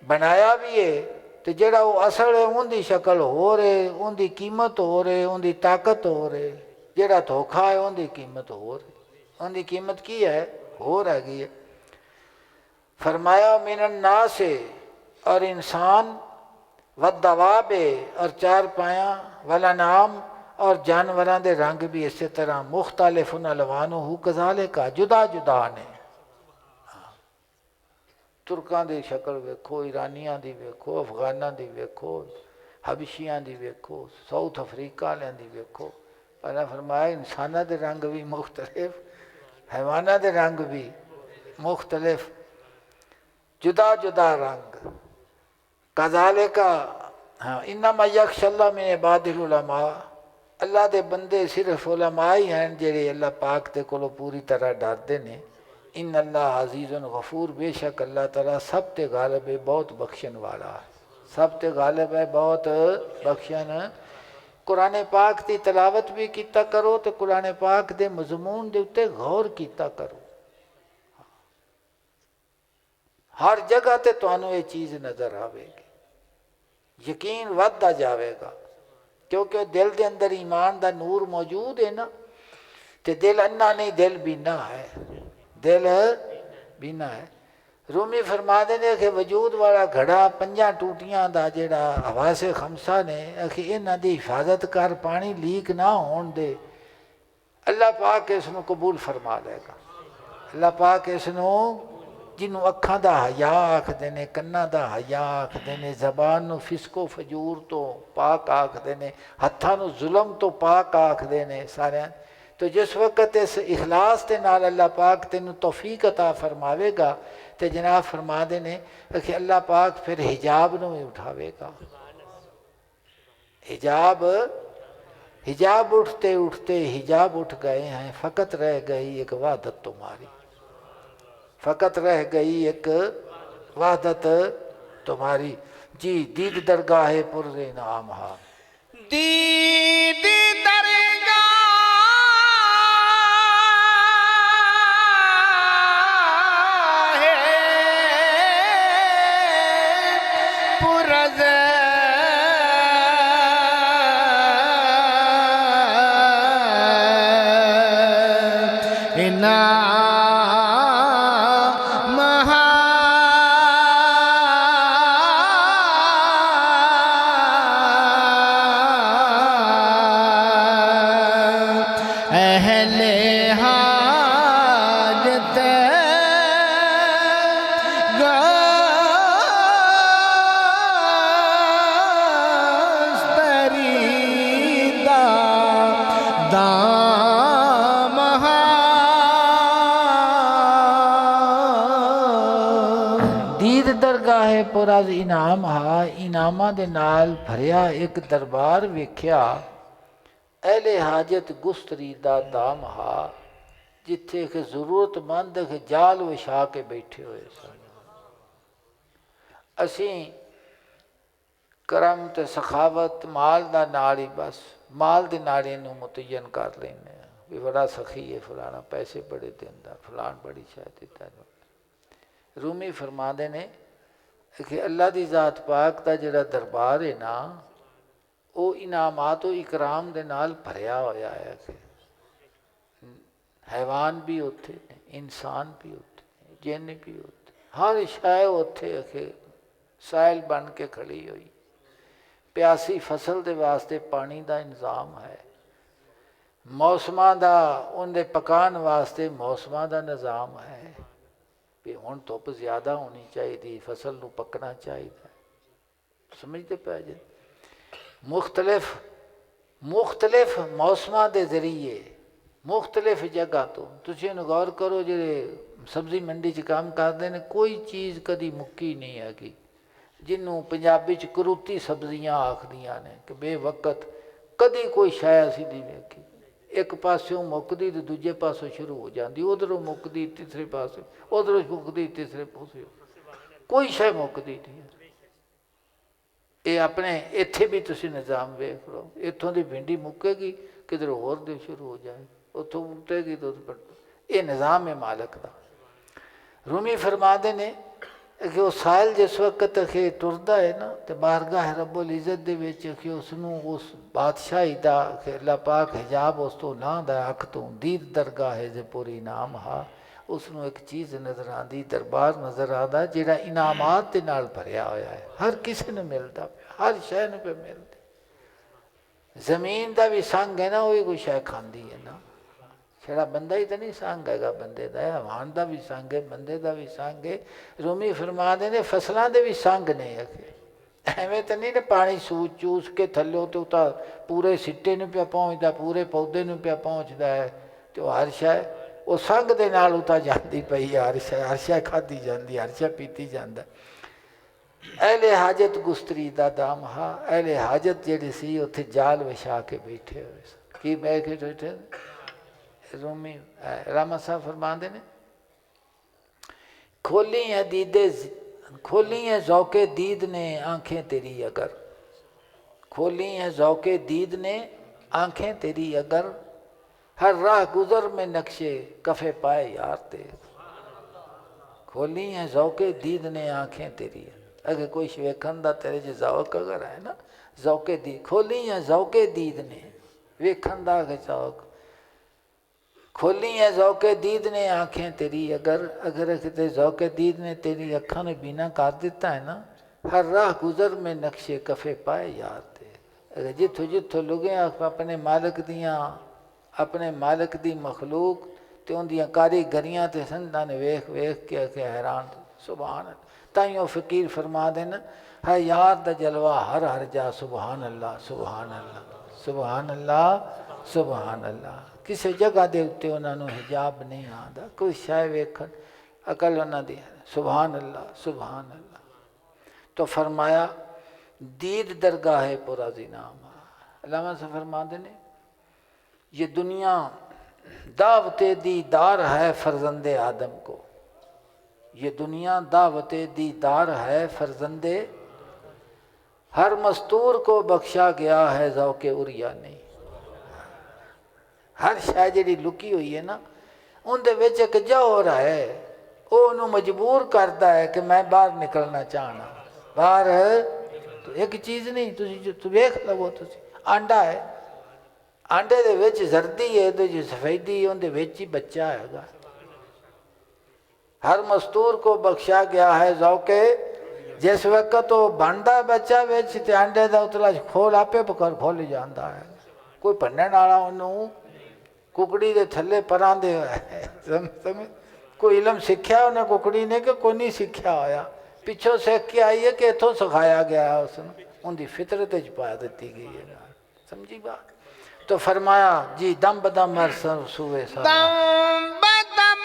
बनाया भी है तो जड़ा वो असल है उनकी शक्ल हो रहे, उनकी कीमत हो रही, उनकी ताकत हो रही। जड़ा धोखा है उनकी कीमत हो रही, उनकी कीमत की है हो रही है। फरमाया मिनन ना से, और इंसान व दवाबे, और चार पाया वाला नाम, और जानवरों के रंग भी इस तरह मुख्तलिफुन अलवानुहु कज़ालिक का जुदा जुदा ने। तुर्कों की शक्ल वेखो, ईरानिया की वेखो, अफगाना की वेखो, हबशिया की वेखो, साउथ अफ्रीका वाले की वेखो। पहला फरमाया इंसानों के रंग भी मुख्तलिफ, हैवाना के रंग भी मुख्तलिफ, जुदा जुदा रंग। कज़ालिका, हाँ, इन्नमा यख्शल्लाह मिन इबादिल उलमा, अल्लाह के बंदे सिर्फ उलमा ही हैं जेड़े अल्लाह पाक दे कोलों पूरी तरह डरते हैं। इन अल्लाह अजीज़ुन गफूर, बेशक अल्लाह ताला सब ते गालिब है, बहुत बख्शण वाला है, सब ते गालिब है, बहुत बख्शण। कुरान पाक की तलावत भी किया करो तो कुरान पाक के मजमून के उत्ते गौर किया करो, हर जगह ते तुहानू ये चीज़ नज़र आएगी, यकीन वधदा जाएगा। क्योंकि दिल के अंदर ईमान का नूर मौजूद है ना, तो दिल अन्ना नहीं, दिल बीना है, दिल बीना है। रूमी फरमा देने कि वजूद वाला घड़ा पंजा टूटियां का जोड़ा हवासे खमसा ने, कि इन्हों की हिफाजत कर, पानी लीक ना होने दे। अल्लाह पाक इसनों कबूल फरमा लेगा। अल्लाह पाक इसनों जिन्हों अखां दा हया आखदे ने, कन्नां दा हया आखदे ने, ज़बान नूं फिस्को फजूर तो पाक आखदे ने, हत्थां नूं जुल्म तो पाक आखदे ने सारियां। तो जिस वक्त इस इखलास के नाल अल्लाह पाक तेनू तौफीक अता फरमावेगा तो जनाब फरमाते ने कि अल्लाह पाक फिर हिजाब नूं भी उठावेगा। हिजाब हिजाब उठते उठते हिजाब उठ गए हैं, फ़कत रह गई एक वहदत तुम्हारी, फ़कत रह गई एक वहदत तुम्हारी। जी दीद दरगाह पुर नाम हा, दीद दरगाह पुरज़ इना दीद दरगाह पुरज़ इनाम हा, इनामां दे नाल भरिया एक दरबार वेख्या। अहले हाजत गुस्तरी दा दाम हा, जिथे एक जरूरतमंद एक जाल विछा के बैठे हुए सन। असी करम ते सखावत माल दा नाल ही बस माल दे नाल इहनूं मुतयन कर लैंदे आ भी बड़ा सखी है फलाना, पैसे बड़े दिंदा, फलान बड़ी शायद दिता। रूमी फरमाते ने कि अल्लाह की जात पाक का जिहड़ा दरबार है ना, वो इनामात इकराम दे नाल भरिया होया है। कि हैवान भी उत्थे ने, इंसान भी उत्थे, जिन भी उत्थे, हर शय उत्थे अखे साइल बन के खड़ी हुई। प्यासी फसल दे वास्ते पानी का इंतजाम है, मौसमां दा उनके पकान वास्ते मौसमां दा निज़ाम है भी हुण धुप ज़्यादा होनी चाहिए, फसल नूं पकना चाहिए। समझते पै जे मुख्तलिफ मौसमां के जरिए मुख्तलिफ जगह तो तुसीं इहनूं गौर करो। जिहड़े सब्जी मंडी च काम करते हैं, कोई चीज़ कदी मुक्की नहीं हैगी, जिन्हों पंजाबी च करूती सब्जियां आखदियां ने कि बेवकत कदी कोई शै असीं नहीं वेखी। एक पासों मुकदी तो दूजे पासों शुरू हो जाती, उधरों मुकदी तीसरे पासे, उधरों मुकदी तीसरे पासे, कोई शै मुकदी नहीं। ये अपने इत्थे भी तुसीं निज़ाम वेख लो, इत्थों की भिंडी मुकेगी किधर होर दे शुरू हो जाए, उत्थों मुकेगी तो ये निज़ाम है मालक का। रूमी फरमाते ने कि वो साहिल जिस वक्त अखे तुरदा है ना, तो बारगाह रब्बुल इज़्ज़त दे विच कि उसनूं उस बादशाही दा कि अल्लाह पाक हिजाब उस तो ना दा अख तो दीद दरगाह है जे पूरी नाम हा, उसनूं एक चीज़ नज़र आती, दरबार नज़र आता जिहड़ा इनामात दे नाल भरिया होया है। हर किसी नूं मिलदा पिया, हर शै नूं पिया मिलदा। जमीन का भी संग है ना, वो भी कोई शै खांदी है ना, छड़ा बंदा ही तो नहीं संग हैगा, बंदे का हवान का भी संग है, बंदे का भी संग है। रूमी फरमाते ने फसलों के भी संग ने, एवें तो नहीं ना पानी सूच चूस के थल्लों तो उता पूरे सिट्टे नूं पिया पहुँचता, पूरे पौधे नूं पिया पहुँचता है। तो हर शै वो संग दे नाल उता जाती पई है, हर शै खाधी जाती, हर शै पीती जाता। अहले हाजत गुस्तरी दा दाम हा, अहले हाजत जिहड़ी सी उत्थे जाल विछा के बैठे हुए सन। की बह के बैठे रूमी रामा साहब फरमाते ने खोली है दीदे, खोली है ज़ौक़े दीद ने आँखें तेरी अगर, खोली है ज़ौक़े दीद ने आँखें तेरी अगर, हर राह गुज़र में नक्शे कफ़े पाए यार ते। खोली है ज़ौक़े दीद ने आँखें तेरी, अगर कोई वेखन दा तेरे च ज़ौक़ अगर है ना, ज़ौक़े दीद, खोली है ज़ौक़े दीद ने वेखन दा ज़ौक़, खोली है ज़ौक़े दीद ने आँखें तेरी अगर, अगर किते ज़ौक़े दीद ने तेरी अखां ने बीना कर दिता है ना, हर राह गुज़र में नक्शे कफ़े पाए यार ते। अगर जिथों जिथों लुगे अपने मालिक दियाँ अपने मालिक दी मखलूक ते उनदियां कारीगरियां ते संदां ने वेख वेख के हैरान। सुभान ताइयों फ़कीर फरमा देन है यार दा जलवा हर हर जा। सुभान अल्लाह सुभान अल्लाह सुभान अल्लाह सुभान अल्लाह। किसी जगह के उत्ते उन्होंने हिजाब नहीं आता, कोई शय वेखन अकल उन्होंने सुभान अल्लाह सुभान अल्लाह। तो फरमाया दीद दरगाह पुराजी नाम। अल्लामा से फरमाते ने ये दुनिया दावत दीदार है फर्जंदे आदम को। ये दुनिया दावत दीदार है फर्जंदे, हर मस्तूर को बख्शा गया है ज़ौक़े उरिया नहीं। हर शय जी लुकी हुई है ना उनके विच एक जौहर है, वो उन्होंने मजबूर करता है कि मैं बाहर निकलना चाहना। बाहर तो एक चीज़ नहीं, तुम वेख लवो, आंडा है, आंडे दे विच जर्दी है तो जो सफेदी उनके विच ही बच्चा हैगा। हर मस्तूर को बख्शा गया है ज़ौक़े, जिस वक्त वो बनता बच्चा विच ते आंडे का उतला खोल आपे पकड़ खोल जाता है। कोई भन्नण वाला उन्होंने कुकड़ी के थले परां दे समझ कोई इलम सीख्या उन्हें कुकड़ी ने कि कोई नहीं सीख्या होया, पिछों सीख के आई है कि इतों सिखाया गया है उसने, उनकी फितरत च पा दी गई है। समझी बात। तो फरमाया जी दम बदम हर सूवे सा दम बदम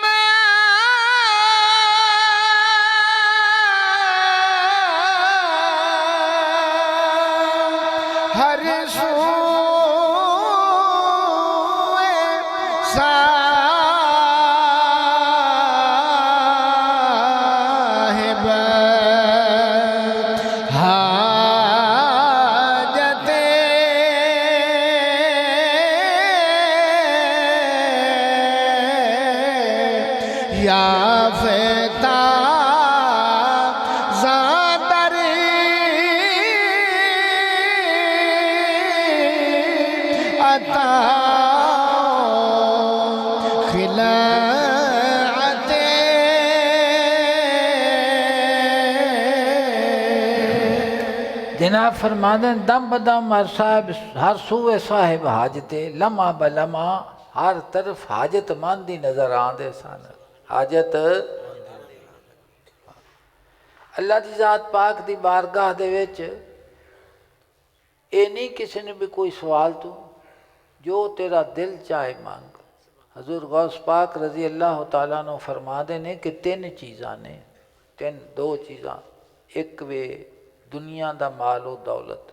हर सूए साहिब हाजते याफ़ता ज़ादरी अता खिलाते जनाब फरमाते दम बदम हर साहिब हर सूए साहिब हाजते, लम्हा बलम्हा हर तरफ हाजतमंद ही नजर आते सन। हाजत अल्लाह की जात पाक की बारगाह दे विच ये नहीं किसी ने भी कोई सवाल तू जो तेरा दिल चाहे मांग। हजूर गौस पाक रजी अल्लाह तआला नो फरमाते ने कि तीन चीज़ां ने, तीन दो चीज़ां, एक वे दुनिया का माल व दौलत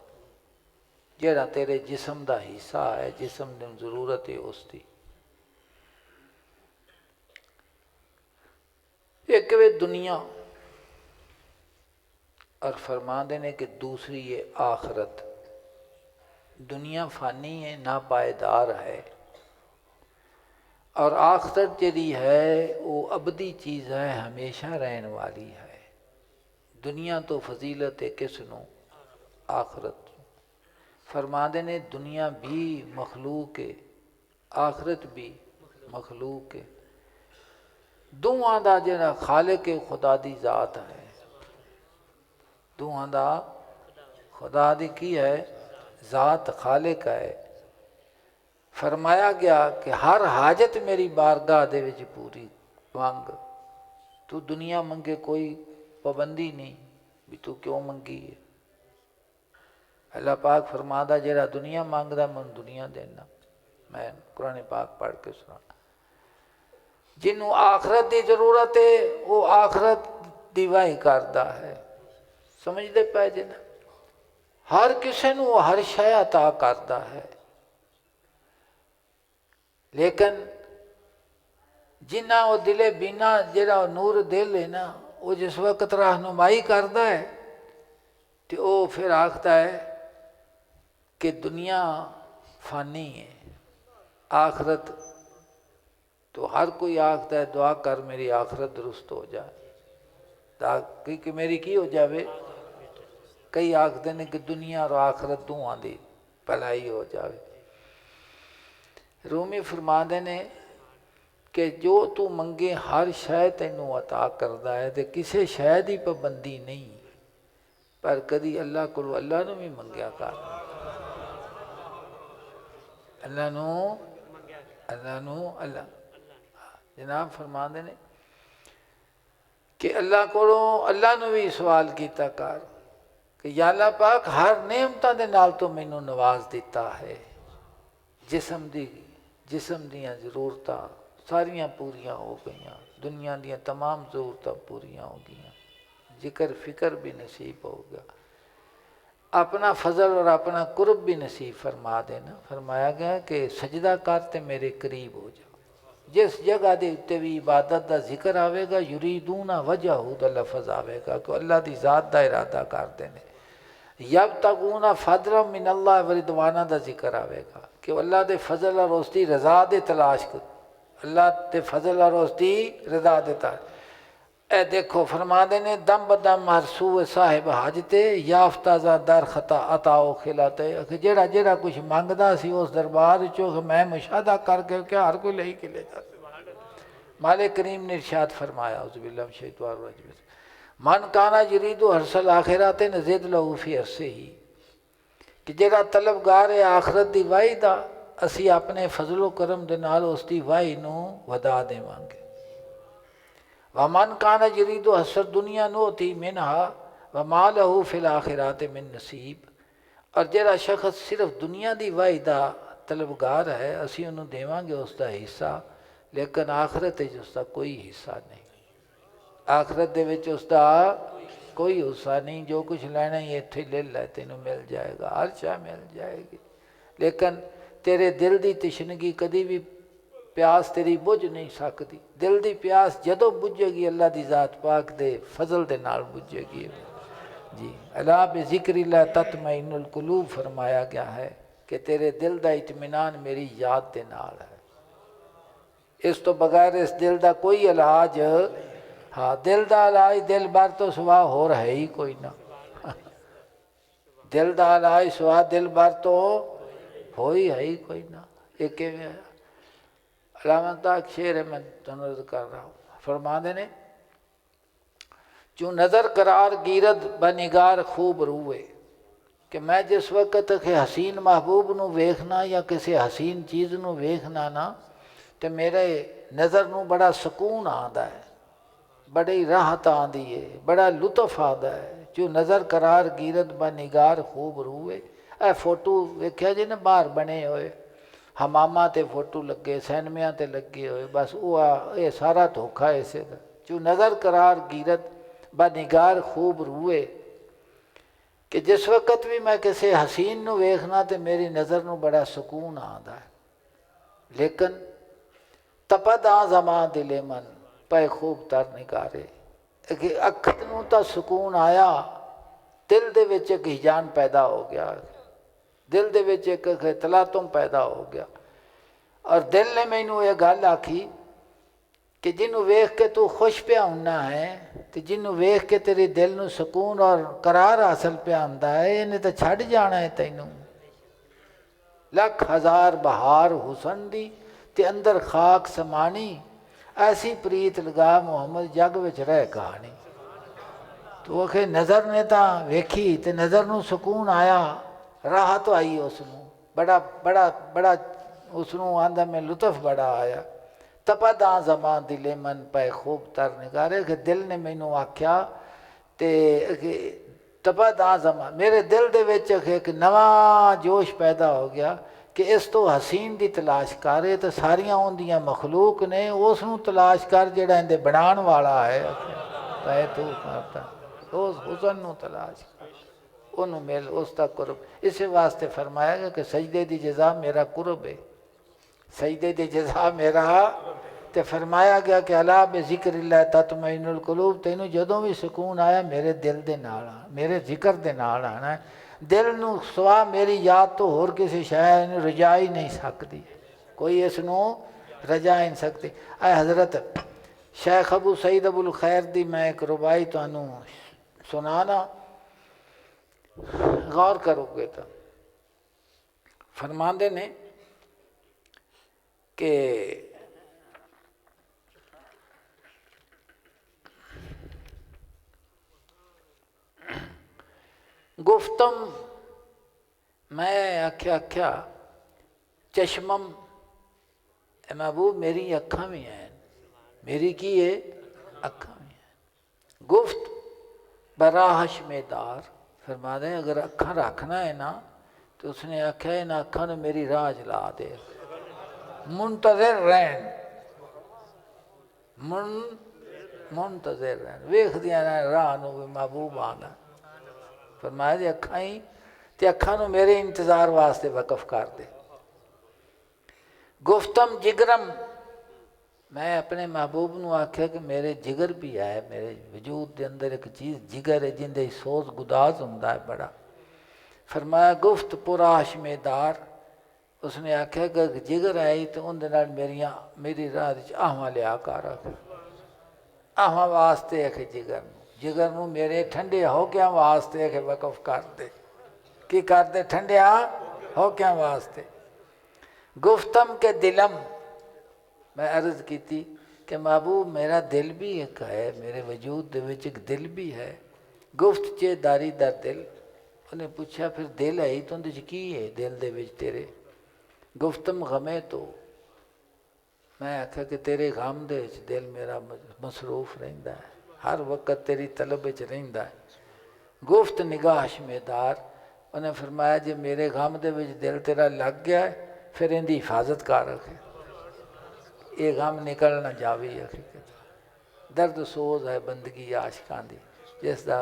जेड़ा तेरे जिस्म का हिस्सा है, जिस्म की जरूरत है उसकी, एक वे दुनिया और फरमाते ने कि दूसरी है आखरत। दुनिया फानी है, ना पायदार है, और आखरत जी है वो अबदी चीज़ है, हमेशा रहने वाली है। दुनिया तो फजीलत है किसनों, आखरत। फरमाते ने दुनिया भी मखलूक है, आखरत भी मखलूक है। दोवां दा जिहड़ा खालिक है खुदा दी जात है, दोवां दा खुदा दी की है जात, खालिक है। फरमाया गया कि हर हाजत मेरी बारगाह दे विच पूरी मंग। तू दुनिया मंगे कोई पाबंदी नहीं भी तू क्यों मंगी है। अल्लाह पाक फरमादा जेड़ा दुनिया मंगदा मैं दुनिया देना। मैं कुरान पाक पढ़ के सुना। जिन्हों आखरत की जरूरत है वो आखरत दी वाही करता है। समझते पै जिन हर किसी को हर शय अता करता है, लेकिन जिन्ना वो दिले बिना जेड़ा नूर दिल है ना, वो जिस वक्त रहनुमाई करता है तो वो फिर आखता है कि दुनिया फानी है, आखरत तो हर कोई आखता है दुआ कर मेरी आखरत दुरुस्त हो जाए, ताकि मेरी की हो जाए। कई आखते हैं कि दुनिया और आखरत दोवां दी भलाई हो जाए। रूमी फरमाते ने कि जो तू मंगे हर शय तैनू अता करता है, तो किसी शय की पाबंदी नहीं, पर कदी अल्लाह को अल्लाह नू भी मंगया कर, अल्लाह नू अल्लाह नू अल्लाह जनाब फरमाते ने कि अल्लाह कोलों अल्लाह नू भी सवाल किया कर कि या अल्लाह पाक हर नेमतां दे नाल तो मैनू नवाज दिता है, जिसम दियां जरूरतां सारियां पूरियां हो गईयां, दुनिया दियां तमाम जरूरतां पूरियां हो गईयां, जिक्र फिक्र भी नसीब हो गया, अपना फजल और अपना कुर्ब भी नसीब फरमा देना। फरमाया गया कि सजदा कर ते मेरे करीब हो जा। जिस जगह के उत्ते भी इबादत का जिक्र आएगा, युरीदूना वजहू दा लफज आएगा कि अल्लाह की ज़ात का इरादा करते हैं। यब तकूना फजल मिन अल्लाह वरिदवाना का जिक्र आएगा कि अल्लाह के फजल और उसकी रजा दे तलाश कर, अल्लाह के फजल और उसकी रजा देता। ए देखो फरमाते ने दम बदम हरसू साहिब हाजते याफ्ताजा दर खता अताओ खिलाते कि जेड़ा जेड़ा कुछ मंगदा सी उस दरबार चो मैं मुशाहदा करके क्या हर कोई लई के ले जाता। मालिक करीम ने इरशाद फरमाया उज़बिल्लाहि मिनश शैतानिर रजीम मन काना यरीदु हरसल आखिरत नज़िद लहू फी अरसे ही कि जेड़ा तलबगार है आखरत की वाही का असी अपने फजलो करम दे नाल उसकी वाही नूं वधा देवांगे। वमन काना यरीदु हसर दुनिया नोती मिनहा व मालहू फिल आखिरात मिन नसीब और जेड़ा शख्स सिर्फ दुनिया की वाही का तलबगार है असी उन्होंने देवांगे उसका हिस्सा, लेकिन आखरत उसका कोई हिस्सा नहीं। आखरत दे विच उसका कोई हिस्सा नहीं। जो कुछ लेना ही इत्थे ले लै, तेनों मिल जाएगा, हर शय मिल जाएगी, लेकिन तेरे दिल की तशनगी कभी भी प्यास तेरी बुझ नहीं सकती। दिल की प्यास जदों बुझेगी अल्लाह की ज़ात पाक दे फजल दे नाल बुझेगी जी। अला बेज़िक्रिल्लाह तत्मइनुल कुलूब फरमाया गया है कि तेरे दिल का इत्मीनान मेरी याद के नाल है। इस तो बगैर इस दिल का कोई इलाज, हाँ दिल का इलाज दिल भर तो सुहा होर है ही कोई ना। दिल का इलाज सुहा दिल भर तो हो ही है ही कोई ना। एक अलामत शेर है, मैं तनर्ज कर रहा हूँ। फरमाते ने जो नज़र करार गिरद बनिगार खूब रूए कि मैं जिस वक्त के हसीन महबूब नू वेखना या किसी हसीन चीज़ नू वेखना ना तो मेरे नज़र नू बड़ा सुकून आता है, बड़ी राहत आती है, बड़ा लुत्फ आता है। जो नज़र करार गिरद बनिगार खूब रूए। ए फोटो वेख्या जी ने बाहर बने हुए हमामा ते फोटो लगे, सैनमिया ते लगे हुए, बस वो ये सारा धोखा इसे का। जो नज़र करार गिरत बनिगार खूब रूए कि जिस वक्त भी मैं किसी हसीन नू वेखना तो मेरी नज़र नू बड़ा सुकून आता है, लेकिन तपद आ जमा दिले मन पै खूब तर निकारे कि अखत नू तो सुकून आया, दिल दे विच एक हिजान पैदा हो गया, दिल दे विच एक तलातुम पैदा हो गया। और दिल ने मैनू ये गल आखी कि जिन्हों वेख के तू खुश पिया होना है तो जिन्हों वेख के तेरे दिल नू सुकून और करार हासिल पिया होंदा है, इन्हें तो छड़ जाना है तैनू। लख हज़ार बहार हुसन दी ते अंदर खाक समानी ऐसी प्रीत लगा मुहम्मद जग विच रह कहानी। तो आखे नज़र ने तो वेखी तो नज़र नू सुकून आया, राहत आई उसनू, बड़ा बड़ा बड़ा उसनू आंदा में लुत्फ बड़ा आया। तपदा जमा दिले मन पै खूब तर निकारे कि दिल ने मैनू आख्या ते तपदा जमा मेरे दिल दे विच एक नवा जोश पैदा हो गया कि इस तो हसीन की तलाश करे तो सारियां उन्दियां मखलूक ने उसनू तलाश कर जेड़ा इहदे बनाण वाला है। पै तू करता उस हुसन नू तलाश कर, उन्होंने मिल उसका कुरब। इस वास्ते फरमाया गया कि सजदे की जजा मेरा कुरब है, सजदे की जजा मेरा। तो फरमाया गया कि अला बेज़िक्रिल्लाह तत्मइनुल कुलूब, तैनू जदों भी सुकून आया मेरे दिल दे नाल मेरे जिक्र दे नाल आना है। दिल नू सवा मेरी याद तो होर किसी शय रजा ही नहीं सकती, कोई इसनू रजा ही नहीं सकती। ऐ हज़रत शेख अबू सईद अबुल खैर दी मैं एक रुबाई तुहानू सुनाना, गौर करोगे तो फरमाते ने कि गुफ्तम मैं आख्या आख्या चश्मम महबूब मेरी अखां भी हैं, मेरी की है अखां भी हैं। गुफ्त बराहश में दार फरमा दें, अगर अखां रखना है ना तो उसने आख्या इन अखां ने मेरी राह चला दे, मुंतज़िर रहन, मुंतज़िर रहन, वेखदियां रहन राह नूं भी महबूब आना। फरमाया जी अखां ही ते अखां नूं मेरे इंतज़ार वास्ते वक़फ कर दे। गुफ्तम जिगरम, मैं अपने महबूब नूं आख्या कि मेरे जिगर भी है, मेरे वजूद के अंदर एक चीज़ जिगर है जिंदे सोच गुदाज हुंदा है बड़ा। फरमाया गुफ्त पुराश में दार, उसने आख्या कि जिगर आई तो उनके नाल मेरी राह आहवां लिया कर, आहवां वास्ते आखे जिगर नूं मेरे ठंडे होक्यां वास्ते आखे वक़फ कर दे। की कर दे? ठंडिया होक्यां वास्ते। गुफ्तम के दिलम, मैं अर्ज़ की कि महबूब मेरा दिल भी एक है, मेरे वजूद दे विच एक दिल भी है। गुफ्त चे दारी दा दिल, उन्हें पूछा फिर दिल है तो उहदे च की है दिल दे विच तेरे? गुफ्तम गमे तो, मैं आख्या कि तेरे गम दे विच दिल मेरा मसरूफ रहिंदा है, हर वक्त तेरी तलब विच रहिंदा है। गुफ्त निगाह शमेदार, उन्हें फरमाया जे मेरे गम दे विच दिल तेरा लग गया है फिर इनकी हिफाजत कर रखे, ये गम निकल ना जावे। दर्द सोज है बंदगी आशिकां दी, जिसका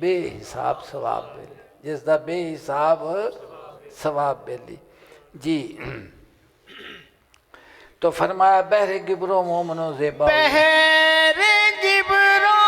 बेहिसाब सवाब बेली, जिसका बेहिसाब सवाब बेली जी। तो फरमाया बहरे गिबरो मोमनो ज़ेबा, बहरे गिबरो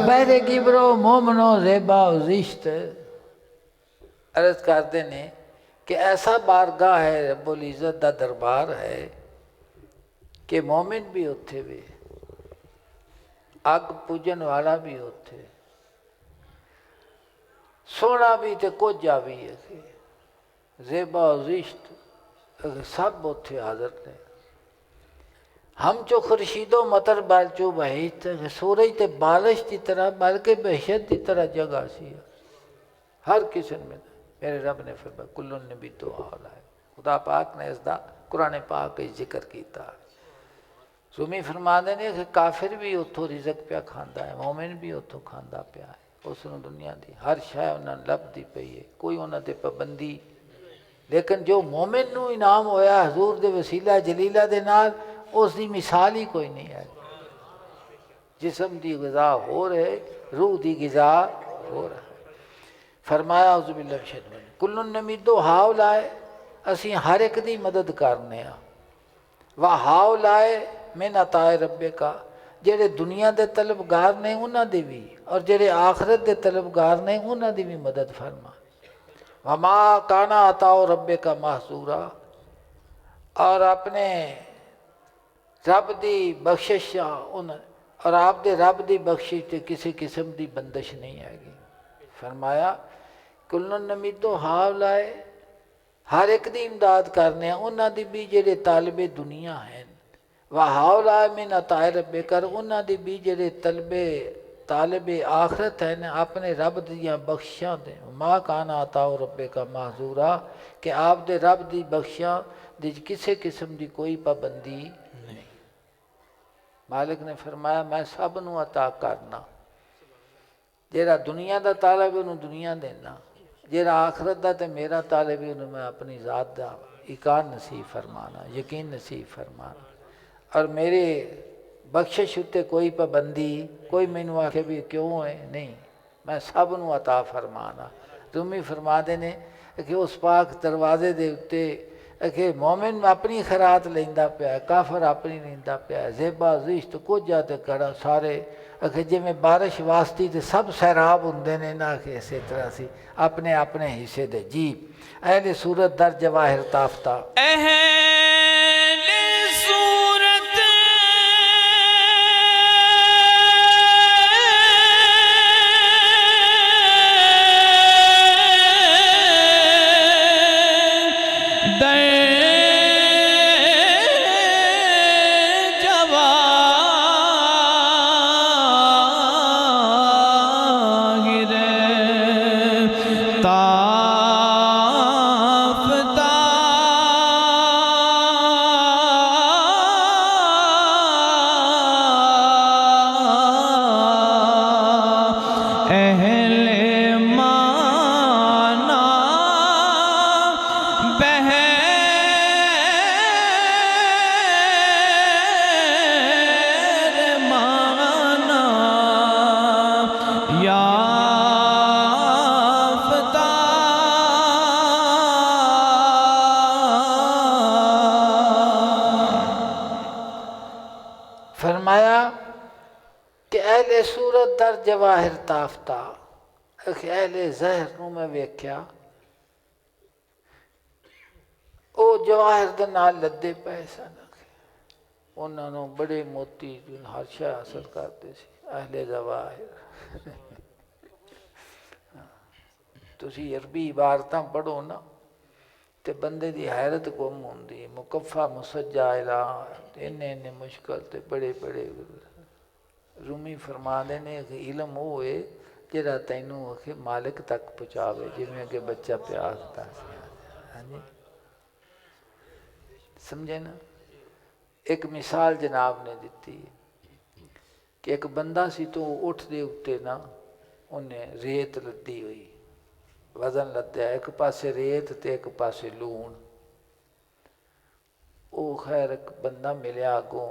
बहरे गिबरो मोमनो ज़ेबा ज़िश्त, अर्ज़ करते ने कि ऐसा बारगाह है, रब्बुल इज़्ज़त दा दरबार है कि मोमिन भी उत्थे वे, अग पूजन वाला भी उत्थे, सोना भी तो कोजा भी है, ज़ेबा ज़िश्त सब उत्थे हाज़र ने। हम चो खुर्शीदो मतर बाल चो बहिश्त, सूरज ते बारिश की तरह बल्कि बहशत की तरह जगह सी हर किस्म में। मेरे रब ने फरमाया कुल्लुन नबी तो हाल है, खुदा पाक ने इसका कुरान पाक का जिक्र किया। सुमी फरमाते ने कि काफिर भी उतों रिजक पिया खाता है, मोमिन भी उतों खाता पिया है, उसनों दुनिया की हर शय उन्होंने लभदी पई है, कोई उन्होंने पाबंदी। लेकिन जो मोमिन नूं इनाम होया हजूर दे वसीला जलीला दे नाल, उसकी मिसाल ही कोई नहीं है। जिस्म की ग़िज़ा हो रहे, रूह की ग़िज़ा हो रहा है। फरमाया उज़बिल्लाह शैतान कुल्लुन नमीदो हाव लाए, असी हर एक की मदद करने आ, वाह हाव लाए मैं अताए रब्बे का, जेड़े दुनिया के तलबगार ने उन्होंने भी, और जेड़े आखरत के तलबगार ने उन्होंने भी मदद फरमा। वमा काना अताओ रब्बे का महसूरा, और अपने रब की बख्शिश और आप दे रब की बख्शिश से किसी किस्म की बंदिश नहीं हैगी। फरमाया कुल्लन नमीदो हाव लाए, हर एक की इमदाद करने उन्होंने भी जेड़े तालिबे दुनिया हैं, वह हाव लाए मैं अताए रब्बे कर, उन्होंने भी जेड़े तालिबे आखरत हैं अपने रब दियाँ बख्शिशां दे। माँ काना अताओ रब्बे का महजूरा, कि आप दे रब की बख्शिशां दी किसी किस्म की कोई पाबंदी नहीं। मालिक ने फरमाया मैं सब नूं अता करना, जेड़ा दुनिया का तालिब है उन्होंने दुनिया देना, जेड़ा आखरत का तो मेरा तालिब है उन्होंने मैं अपनी ज़ात का इकार नसीब फरमाना, यकीन नसीब फरमाना। और मेरे बख्शिश उत्ते कोई पाबंदी, कोई मैनू आखे भी क्यों है, नहीं, मैं सब नूं अता फरमाना। रूमी फरमाते ने कि उस पाक दरवाजे दे उत्ते कि मोमिन अपनी खरात लेंदा पिया, काफर अपनी लेंदा पिया, जेबा जिश्त कुझा ते कड़ा सारे कि जिमें बारिश वास्ती ते सब सैराब हुंदे ने ना कि इस तरह सी अपने अपने हिस्से दे जी। अहले सूरत दर जवाहिर ताफ्ता अहले सूरत दर जवाहिर ताफ्ता अहले माना बहर माना याफ्ता फरमाया कि अहले सूरत दर जवाहिर ताफ्ता कि अहले जहर नूं मैं वेख्या ਉਹ ਜਵਾਹਿਰ ਦੇ ਨਾਲ ਲੱਦੇ ਪਏ ਸਨ। ਉਹਨਾਂ ਨੂੰ ਬੜੇ ਮੋਤੀ ਹਰ ਸ਼ੈ ਹਾਸਲ ਕਰਦੇ ਸੀ ਅਹਲੇ ਜਵਾਹਿਰ। ਤੁਸੀਂ ਅਰਬੀ ਇਬਾਰਤਾਂ ਪੜ੍ਹੋ ਨਾ ਤੇ ਬੰਦੇ ਦੀ ਹੈਰਤ ਗੁੰਮ ਹੁੰਦੀ। ਮੁਕੱਫਾ ਮੁਸੱਜਾ ਇਲਾ ਇੰਨੇ ਇੰਨੇ ਮੁਸ਼ਕਲ ਤੇ ਬੜੇ ਬੜੇ रूमी फरमाते ने कि इलम वो है जिहड़ा तैनू आखे मालिक तक पहुँचावे, जिवें अगे बच्चा प्यासता। हाँ जी समझे ना। एक मिसाल जनाब ने दी कि एक बंदा सी तो उठ दे उत्ते ना उन्हें रेत लद्दी हुई, वजन लद्या, एक पासे रेत ते एक पासे लूण। वो खैर एक बंदा मिलिया अगों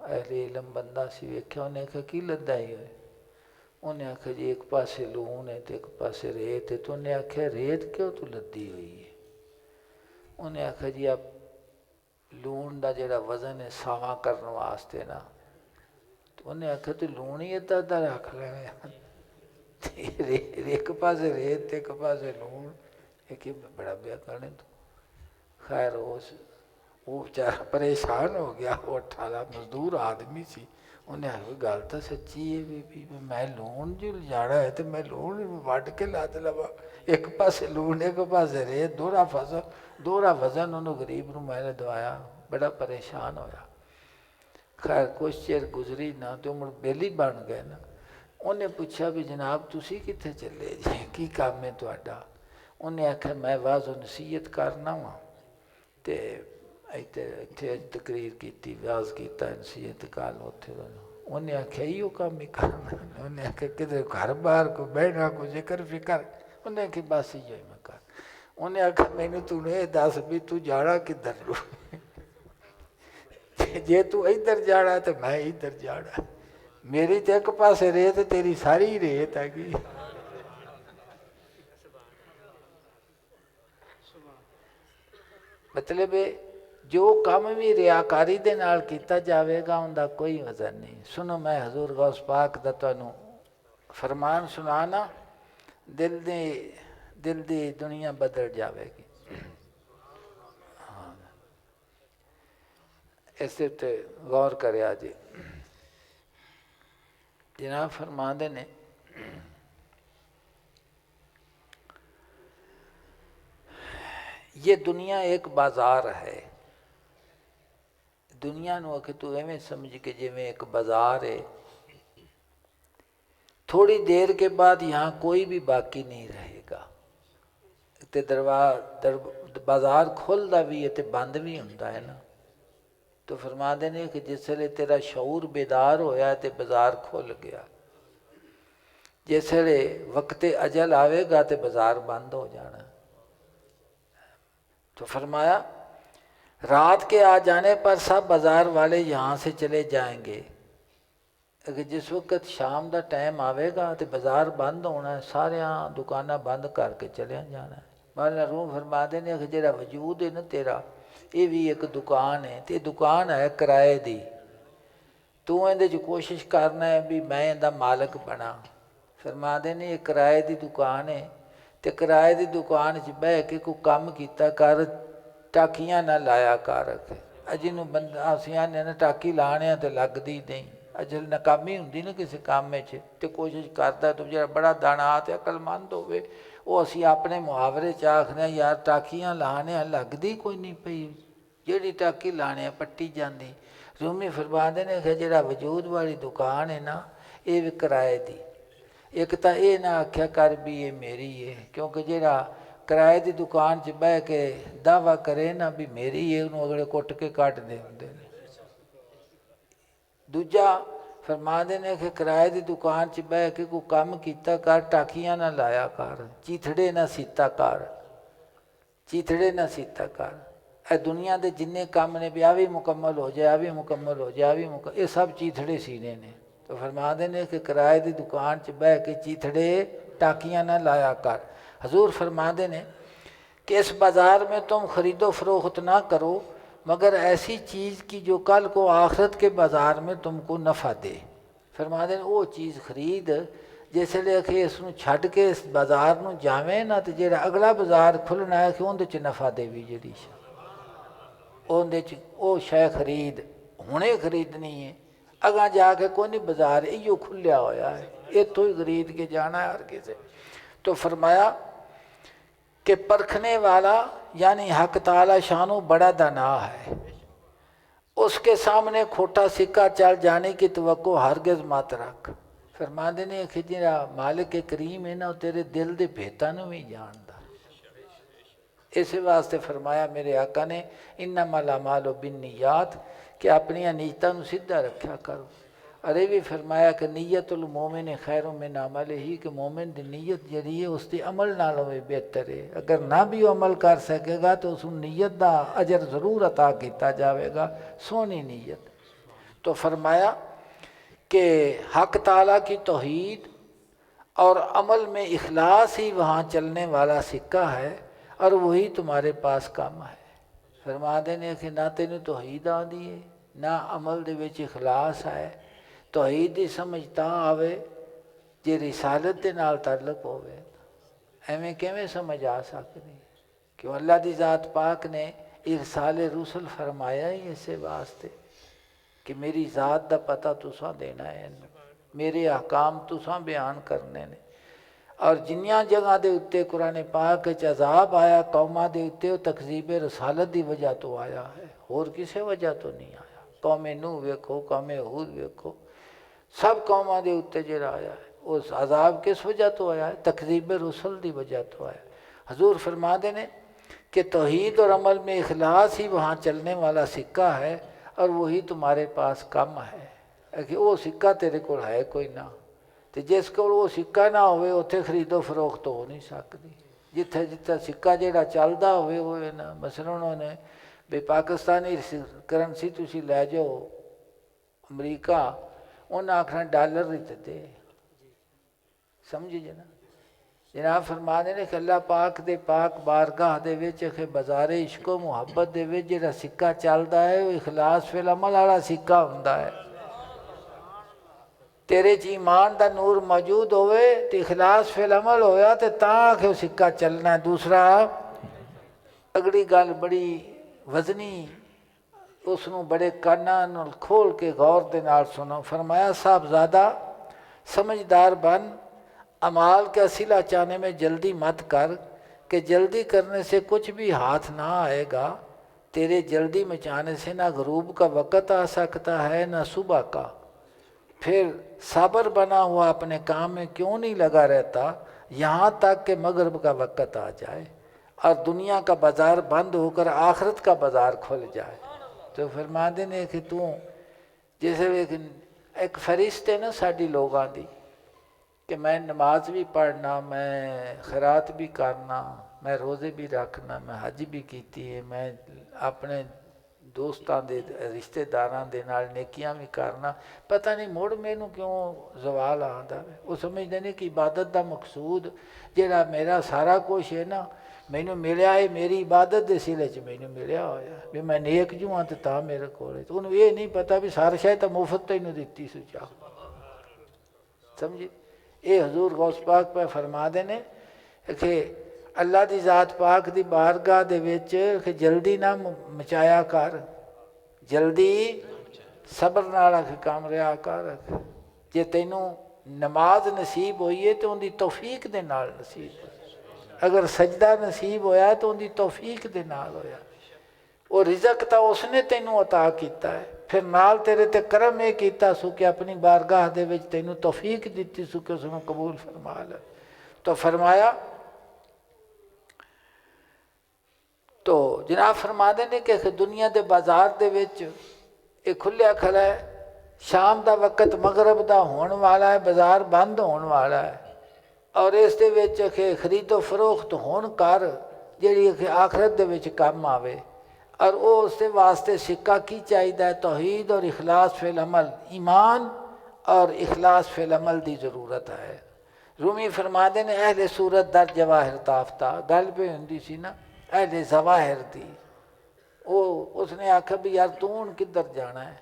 अहले इलम बंदा सी, वेख्या उन्हें आख्या की लद्दा ही होए। उन्हें आख्या जी एक पासे लूण है तो एक पासे रेत है। तो उन्हें आख्या रेत क्यों तू लद्दी हुई है? उन्हें आख्या जी आप लूण का जोड़ा वजन है सावा करने वास्ते ना। तो उन्हें आख्या तू लूण ही अद्धा अद्धा रख लेना, एक पासे रेत एक पासे लूण, एक बड़ा ब्याह करने। तो खैर वो बेचारा परेशान हो गया। वो 18 मजदूर आदमी सी। उन्हें आखिया गल तो सच्ची है भी मैं लूण जो जाना है तो मैं लूण वढ़ के लद लवा, एक पासे लूण एक पासे रेत, दोहरा फसल दोहरा वजन। उन्होंने गरीब नूं मैंने दवाया, बड़ा परेशान होया। खैर कुछ चिर गुजरी ना तो मुड़ बेली बन गए ना। उन्हें पूछा भी जनाब तुसी कित्थे चले जी, की काम है तुहाडा? उन्हें आख्या मैं वाज नसीहत करना वा ते इत्थे तकरीर की व्याज किया नसीहत काल उत्थे। उन्हें आख्या इहो काम ही करना। उन्हें आख्या किधर घर बाहर को बहना को जिक्र फिकर? उन्हें आख्या बस इहो ही मैं कर। उन्हें आख्या मैनू तू ये दस भी तू जाना किधर रू? जे तू इधर जाना तो मैं इधर जाना, मेरी तो एक पासे रेत तेरी सारी रेत हैगी। मतलब जो काम भी रियाकारी दे नाल कीता जावेगा उनका कोई वजन नहीं। सुनो मैं हजूर गौस पाक दा तुहानू फरमान सुनाना, दिल दी दुनिया बदल जाएगी। हाँ इस उत्ते गौर करिया जी। जनाब फरमाते ने ये दुनिया एक बाजार है। दुनिया नूं आखे तू एवें समझ के जिवें एक बाजार है, थोड़ी देर के बाद यहाँ कोई भी बाकी नहीं रहेगा। ते बाजार खुलता भी है तो बंद भी होता है ना। तो फरमाते ने कि जिसले तेरा शऊर बेदार होया तो बाजार खुल गया, जिसले वक्त अजल आवेगा तो बाजार बंद हो जाना। तो फरमाया रात के आ जाने पर सब बाजार वाले यहाँ से चले जाएंगे, कि जिस वक्त शाम का टाइम आवेगा तो बाजार बंद होना है, सारिया दुकाना बंद करके चलिया जाना है। मौला रूह फरमाते ने कि जेड़ा वजूद है ना तेरा, ये भी एक दुकान है, तो दुकान है किराए की। तू ये कोशिश करना है भी मैं इहदा मालक बना। फरमाते ने ये किराए की दुकान है, तो किराए की दुकान च बह के कोई काम किया कर, टाकियां ना लाया कर। जिन्हों बंदा असीं आने ना टाकी लाने तो लगती नहीं, अजल नाकामी होंगी ना किसी काम तो कोशिश करता तो जो बड़ा दानात अकलमंद होवे वो असीं अपने मुहावरे च आखने यार टाकियां लाने लगती कोई नहीं पई, जिहड़ी टाकी लाने पट्टी जाती। रूमी फरमाते ने कि जिहड़ा वजूद वाली दुकान है ना ये भी किराए की। एक तो ये ना आख्या कर भी ये मेरी है, क्योंकि जिहड़ा किराए की दुकान च बह के दावा करे ना भी मेरी है उन्होंने अगले कुट के कटते होंगे। दूजा फरमाते ने कि किराए की दुकान च बह के कोई काम किया कर, टाकियां ना लाया कर, चीथड़े ना सीता कर, चीथड़े ना सीता कर। ए दुनिया के जिन्ने काम ने भी आ भी मुकम्मल हो जाए, आ भी मुकम्मल हो जाए, आ भी मुकम्मल, ये सब चीथड़े सीने ने। तो फरमाते ने कि किराए की दुकान च बह के चीथड़े टाकियां ना लाया कर। हजूर फरमाते ने कि इस बाज़ार में तुम ख़रीदो फरोख्त ना करो मगर ऐसी चीज़ की जो कल को आखिरत के बाज़ार में तुमको नफ़ा दे। फरमाते ने वो चीज़ खरीद जिसले कि इसनूं छड्ड के इस बाज़ार नूं जावें ना तो जिहड़ा अगला बाज़ार खुलना है कि उहदे च नफ़ा देवी जिहड़ी उहदे च वो शै खरीद, हुणे खरीदनी है, अगां जाके कोई नहीं बाज़ार इहो खुलिया होया है, इत्थों ही खरीद के जाना है हर किसी। तो फरमाया कि परखने वाला यानी हक ताला शानो बड़ा दाना है, उसके सामने खोटा सिक्का चल जाने की तवक्को हरगिज़ मत रख। फरमाते ने कि जिहड़ा मालिक करीम है ना तेरे दिल के भेतां नूं भी जानदा। इस वास्ते फरमाया मेरे आका ने इन्नमल अमालु बिन्नियात कि अपनियां नीयतां नूं सीधा रखा करो। अरे भी फरमाया कि नीयतुल मोमिन खैरुम मिन अमल ही कि मोमिन की नीयत जी है उसके अमल नालों भी बेहतर है। अगर ना भी वो अमल कर सकेगा तो उस नीयत का अजर जरूर अता किया जाएगा, सोहनी नीयत। तो फरमाया कि हक ताला की तौहीद और अमल में इखलास ही वहाँ चलने वाला सिक्का है और वही तुम्हारे पास काम है। फरमाते ने कि ना तेन तौहीद आती है ना अमल दे विच इखलास है। तौहीद की समझ तां आवे जे रिसालत के नाल ताल्लुक होवे, एवें किवें समझ आ सकती। क्यों अल्लाह की ज़ात पाक ने इरसाले रुसल फरमाया ही इस वास्ते कि मेरी ज़ात का पता तुसां देना है, मेरे अहकाम तुसां बयान करने ने। और जिन्नियां जगह के उत्ते कुरान पाक च अजाब आया कौमां के उत्ते वो तकजीबे रसालत की वजह तो आया है, होर किसी वजह तो नहीं आया। कौमे नूह वेखो, कौमे हूद वेखो, सब कौमां के उत्ते जिहड़ा आया है उस अजाब किस वजह तो आया है, तकजीबे रसूल की वजह तो आया। हजूर फरमाते ने कि तौहीद और अमल में इखलास ही वहाँ चलने वाला सिक्का है और वही तुम्हारे पास कम है कि वो सिक्का तेरे को है कोई ना। तो जिस को वो सिक्का ना होवे उत्थे खरीदो फरोख्त तो हो नहीं सकती। जिथे जिथे सिक्का जिहड़ा चलदा होवे ना, मसलन उन्होंने भी पाकिस्तानी करंसी तुसी लै जाओ अमरीका, उन्हें आखना डॉलर ही दे, समझी जे ना। जनाब फरमाते ने कि अल्लाह पाक दे पाक बारगाह दे विच कि बाज़ारे इश्को मुहब्बत दे विच जिहड़ा सिक्का चलदा है वो इखलास फिल अमल वाला सिक्का हुंदा है। तेरे च ईमान का नूर मौजूद होवे तो इखलास फिल अमल होया तो तां सिक्का चलना है। दूसरा अगली गल बड़ी वजनी, उसनों बड़े कानां नाल खोल के गौर के नाल सुनो। फरमाया साहबजादा समझदार बन, अमाल का सिला चाहने में जल्दी मत कर कि जल्दी करने से कुछ भी हाथ ना आएगा। तेरे जल्दी मचाने से ना गरूब का वक़्त आ सकता है ना सुबह का। फिर सब्र बना हुआ अपने काम में क्यों नहीं लगा रहता यहाँ तक कि मगरिब का वक़्त आ जाए और दुनिया का बाज़ार बंद होकर आखिरत का बाज़ार खुल जाए। तो फरमाते ने कि तू जैसे एक फरिश्ते ना साड़ी लोगों की कि मैं नमाज भी पढ़ना, मैं खैरात भी करना, मैं रोज़े भी रखना, मैं हज भी की है, मैं अपने ਦੋਸਤਾਂ ਦੇ ਰਿਸ਼ਤੇਦਾਰਾਂ ਦੇ ਨਾਲ ਨੇਕੀਆਂ ਵੀ ਕਰਨਾ। ਪਤਾ ਨਹੀਂ ਮੁੜ ਮੈਨੂੰ ਕਿਉਂ ਜ਼ਵਾਲ ਆਉਂਦਾ। ਉਹ ਸਮਝਦੇ ਨੇ ਕਿ ਇਬਾਦਤ ਦਾ ਮਕਸੂਦ ਜਿਹੜਾ ਮੇਰਾ ਸਾਰਾ ਕੁਛ ਹੈ ਨਾ ਮੈਨੂੰ ਮਿਲਿਆ ਹੈ, ਮੇਰੀ ਇਬਾਦਤ ਦੇ ਸਿਲੇ 'ਚ ਮੈਨੂੰ ਮਿਲਿਆ ਹੋਇਆ ਵੀ ਮੈਂ ਨੇਕ ਜੂ ਹਾਂ ਤਾਂ ਮੇਰੇ ਕੋਲ। ਉਹਨੂੰ ਇਹ ਨਹੀਂ ਪਤਾ ਵੀ ਸਾਰ ਸ਼ਾਇਦ ਤਾਂ ਮੁਫਤ ਤੈਨੂੰ ਦਿੱਤੀ ਸੀ ਚਾਹ। ਸਮਝੀ? ਇਹ ਹਜ਼ੂਰ ਗੌਸ ਪਾਕ ਪਾ ਫਰਮਾਦੇ ਨੇ ਕਿ ਅੱਲਾ ਦੀ ਜ਼ਾਤ ਪਾਕ ਦੀ ਬਾਰਗਾਹ ਦੇ ਵਿੱਚ ਕਿ ਜਲਦੀ ਨਾ ਮਚਾਇਆ ਕਰ, ਜਲਦੀ ਸਬਰ ਨਾਲ ਕੰਮ ਰਿਹਾ ਕਰ। ਜੇ ਤੈਨੂੰ ਨਮਾਜ਼ ਨਸੀਬ ਹੋਈ ਹੈ ਤਾਂ ਉਹਦੀ ਤੌਫੀਕ ਦੇ ਨਾਲ ਨਸੀਬ ਹੋਈ। ਅਗਰ ਸਜਦਾ ਨਸੀਬ ਹੋਇਆ ਤਾਂ ਉਹਦੀ ਤੌਫੀਕ ਦੇ ਨਾਲ ਹੋਇਆ। ਉਹ ਰਿਜ਼ਕ ਤਾਂ ਉਸਨੇ ਤੈਨੂੰ ਅਤਾ ਕੀਤਾ ਹੈ, ਫਿਰ ਨਾਲ ਤੇਰੇ ਤੇ ਕਰਮ ਇਹ ਕੀਤਾ ਸੂ ਕਿ ਆਪਣੀ ਬਾਰਗਾਹ ਦੇ ਵਿੱਚ ਤੈਨੂੰ ਤੌਫੀਕ ਦਿੱਤੀ ਸੂ ਕਿ ਉਸਨੂੰ ਕਬੂਲ ਫਰਮਾ ਲੈ। ਤਾਂ ਫਰਮਾਇਆ तो जनाब फरमाते ने कि दुनिया के बाजार दे विच ये खुलिया खड़ा है, शाम का वक्त मगरब का होने वाला है, बाजार बंद होने वाला है और इस दे विच कि खरीदो फरोख्त होने कर जिहड़ी आखरत दे विच काम आवे। और वो उसके वास्ते सिक्का की चाहिए? तौहीद और इखलास फिल अमल, ईमान और इखलास फिल अमल की ज़रूरत है। रूमी फरमाते ने अहले सूरत दर जवाहिर ताफ्ता, गल पे हुंदी सी ना अहले जवाहिर दी। वो उसने आख्या भी यार तू हुण किधर जाना है,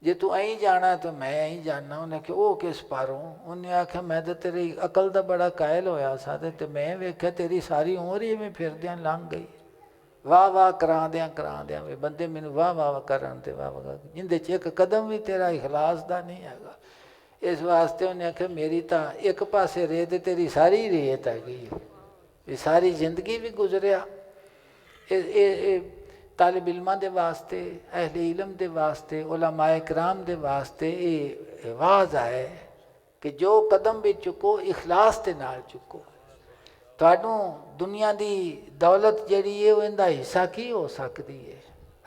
जे तू अं जाना है तो मैं अं जाना। उन्हें आख्या वो किस पारों? उन्हें आख्या मैं तो तेरी अकल का बड़ा कायल होया सा ते मैं वेख्या तेरी सारी उम्र ही मैं फिरद्या लंघ गई। वाह वाह करांद्या वे बंदे मैनू वाह वाह करन ते वाह वाह, जिंदे च एक कदम भी तेरा इखलास का नहीं हैगा। इस वास्ते उन्हें आख्या मेरी तो एक पासे रेत तेरी सारी रेत हैगी, ये सारी जिंदगी भी गुजरिया। तालिब इल्मां दे वास्ते, अहले इलम दे वास्ते, उलमाए कराम दे वास्ते ये आवाज़ है कि जो कदम भी चुको इखलास के नाल चुको। तुहानू दुनिया की दौलत जिहड़ी है उहदा हिस्सा की हो सकती है?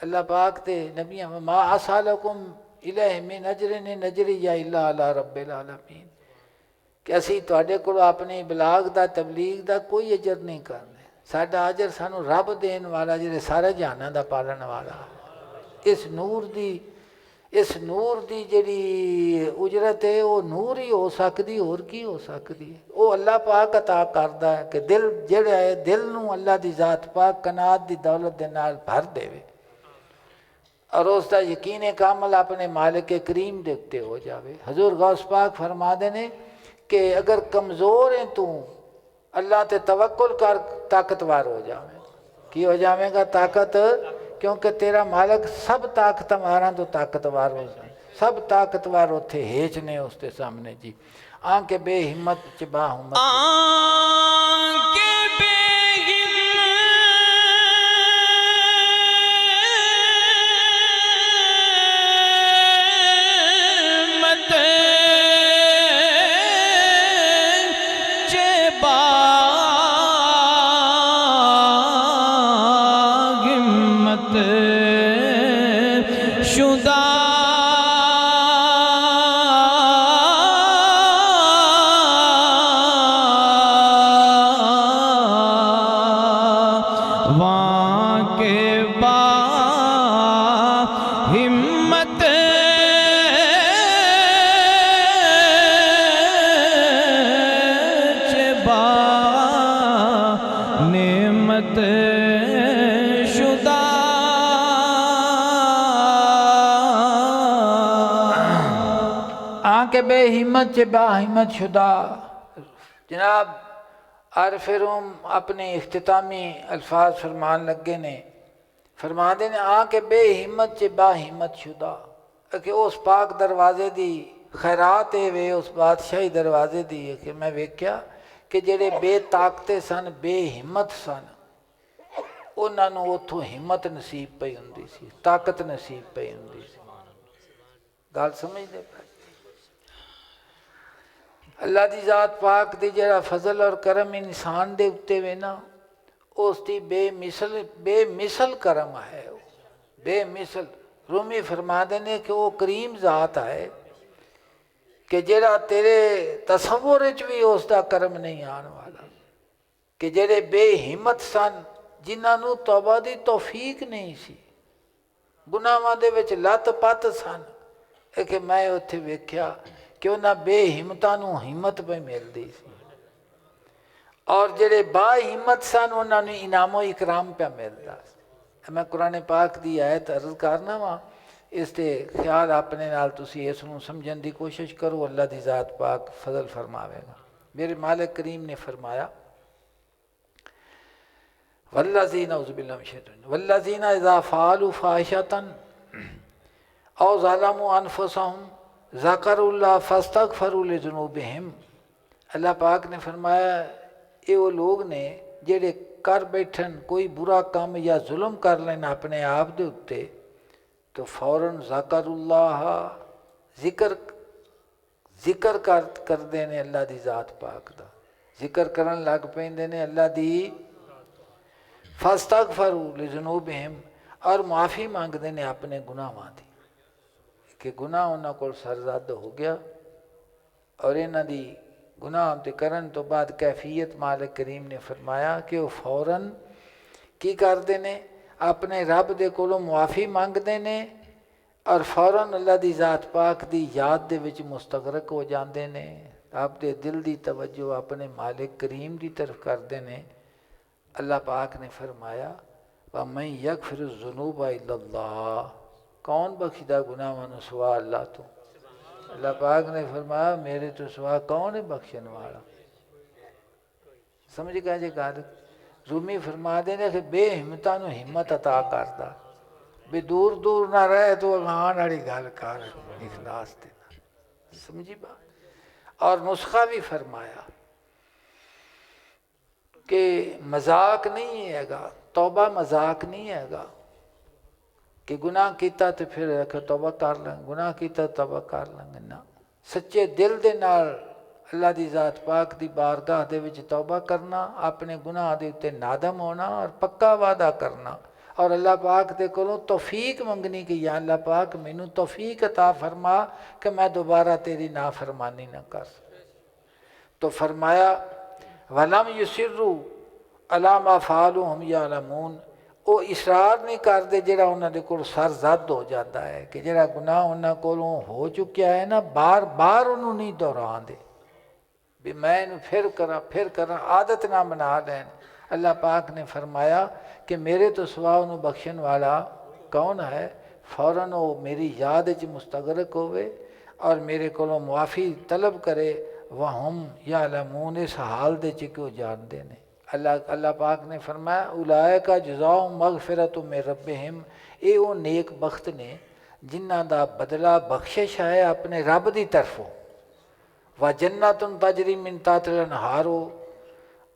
अल्लाह पाक ते नबियां मा असालकुम इलैहि मिन अजरिन नजरिया इल्ला अला रब्बिल आलमीन कि असी तुहाडे कोल अपनी बलाग दा तबलीग दा कोई अजर नहीं करना। साडा अजर सानू रब देन वाला जिहड़े सारे जहानां दा पालन वाला। इस नूर दी जिहड़ी उजरत है वो नूर ही हो सकती, होर की हो सकती है? वो अल्लाह पाक अता करदा है कि दिल जिहड़ा है दिल नूं अल्लाह दी ज़ात पाक कनात दी दौलत दे नाल भर देवे और उसका यकीन कामल अपने मालिक करीम दे उत्ते हो जावे। हजूर गौस पाक फरमाते ने कि अगर कमज़ोर है तू अल्लाह ते तवक्कुल कर, ताकतवर हो जावे। की हो जाएगा? ताकत, क्योंकि तेरा मालिक सब ताकतवारां तो ताकतवर हो जाए। सब ताकतवर उत्थे हेच ने उसके सामने जी। आंके बेहिम्मत च बाहुम्मत के बेहिम्मत से बाहिम्मत शुदा। जनाब आरिफ रूम अपने इख्तितामी अल्फाज फरमान लगे ने, फरमाते ने आके बेहिम्मत से बाहिम्मत शुदा कि उस पाक दरवाजे दी खैरात है वे उस बादशाही दरवाजे दी है कि मैं वेख्या कि जेड़े बेताकते सन, बेहिम्मत सन, उन्होंने उतों हिम्मत नसीब पई हुंदी सी, ताकत नसीब पई हुंदी सी। गल समझदे पे? अल्लाह की ज़ात पाक दी जरा फजल और करम इंसान दे उत्ते वे ना, उसकी बेमिसल करम है, बेमिसल। रूमी फरमाते ने कि वो करीम ज़ात है कि जरा तेरे तसव्वुर च भी उसका करम नहीं आने वाला। कि जेड़े बेहिम्मत सन, जिन्होंने तौबा दी तौफीक नहीं सी, ਗੁਨਾਹਾਂ ਦੇ ਵਿੱਚ ਲੱਤ ਪੱਤ ਸਨ। ਇਹ ਕਿ ਮੈਂ ਉੱਥੇ ਵੇਖਿਆ ਕਿ ਉਹਨਾਂ ਬੇਹਿੰਮਤਾਂ ਨੂੰ ਹਿੰਮਤ ਪਈ ਮਿਲਦੀ ਸੀ, ਔਰ ਜਿਹੜੇ ਬਾਹਿੰਮਤ ਸਨ ਉਹਨਾਂ ਨੂੰ ਇਨਾਮੋ ਇਕਰਾਮ ਪਿਆ ਮਿਲਦਾ ਸੀ। ਮੈਂ ਕੁਰਾਨ ਪਾਕ ਦੀ ਆਇਤ ਅਰਜ਼ ਕਰਨਾ ਵਾ, ਇਸ 'ਤੇ ਖਿਆਲ ਆਪਣੇ ਨਾਲ ਤੁਸੀਂ ਇਸ ਨੂੰ ਸਮਝਣ ਦੀ ਕੋਸ਼ਿਸ਼ ਕਰੋ। ਅੱਲਾ ਦੀ ਜ਼ਾਤ ਪਾਕ ਫਜ਼ਲ ਫਰਮਾਵੇਗਾ। ਮੇਰੇ ਮਾलिक करीम ने फरमाया वल्लज़ीना वल्लज़ीना इज़ा फ़अलू फ़ाहिशतन औ ज़लमू अनफुसहुम ज़करुल्लाह फ़स्तग़फ़रू लिज़ुनूबिहिम। अल्लाह पाक ने फरमाया ये वो लोग ने जेड़े कर बैठन कोई बुरा काम या जुल्म कर लेन अपने आप दे उत्ते, तो फौरन ज़करुल्लाह जिक्र करते हैं अल्लाह की ज़ात पाक का, जिक्र करन लग पेंदे ने अल्लाह की। फस्तग़फ़रू लिज़ुनूबिहिम, और माफ़ी मांगते हैं अपने गुनाहों की कि गुनाह उन्हां कोल सरज़द हो गया। और इन्हां दी गुनाह ते करन तो बाद कैफियत मालिक करीम ने फरमाया कि वो फौरन की करते ने अपने रब दे कोलों मुआफ़ी मांगते ने और फौरन अल्लाह की ज़ात पाक की याद दे विच मुस्तगरक हो जाते ने। आपके दिल की तवज्जो अपने मालिक करीम की तरफ करते ने। अल्लाह पाक ने फरमाया वमन यग़फ़िरुज़्ज़ुनूबा इल्लल्लाह, कौन बख्शदा गुनाहां नूं सिवा अल्लाह तो। अल्लाह पाक ने फरमाया मेरे तो सिवा कौन है बख्शण वाला। समझ गए जी गल। रूमी फरमा देने कि बेहिम्मतां नूं हिम्मत अता करदा, भी दूर दूर ना रहे तो आन वाली गल कर इखलास दे। समझी बात। और नुस्खा भी फरमाया कि मजाक नहीं हैगा, तौबा मजाक नहीं हैगा कि गुनाह किया तो फिर तौबा कर लेंगे, गुनाह किया तौबा कर लेंगे ना। सच्चे दिल दे नाल अल्लाह की ज़ात पाक की बारगाह दे विच तौबा करना, अपने गुनाह दे उत्ते नादम होना और पक्का वादा करना, और अल्लाह पाक दे कोलों तौफीक मंगनी कि या अल्लाह पाक मैनू तौफीक अता फरमा कि मैं दोबारा तेरी नाफरमानी न कर। तो फरमाया वलम युसिर्रू अला मा फ़अलू हुम यालमून, वो इसरार नहीं करते जिहड़ा उन्होंने कोल सरजद हो जाता है कि जिहड़ा गुनाह उन्होंने कोलों हो चुकिया है ना, बार बार उन्होंने नहीं दोहराते भी मैं इन्हूं फिर करा आदत ना बना लैन। अल्लाह पाक ने फरमाया कि मेरे तो सिवा उन्होंने बख्शण वाला कौन है। फौरन वो मेरी याद च मुस्तगरक होवे और मेरे कोलों मुआफ़ी तलब करे। वहम यालमून, इस हाल दे च क्यों जानते ने। अल्लाह पाक ने फरमाया उलाइका जज़ाउ मग़फ़िरतु मिन रब्बिहिम, ये वो नेक बख्त ने जिन्हां दा बदला बख्शिश है अपने रब की तरफों। व जन्नतुन तजरी मिन ताहतिल अनहारो,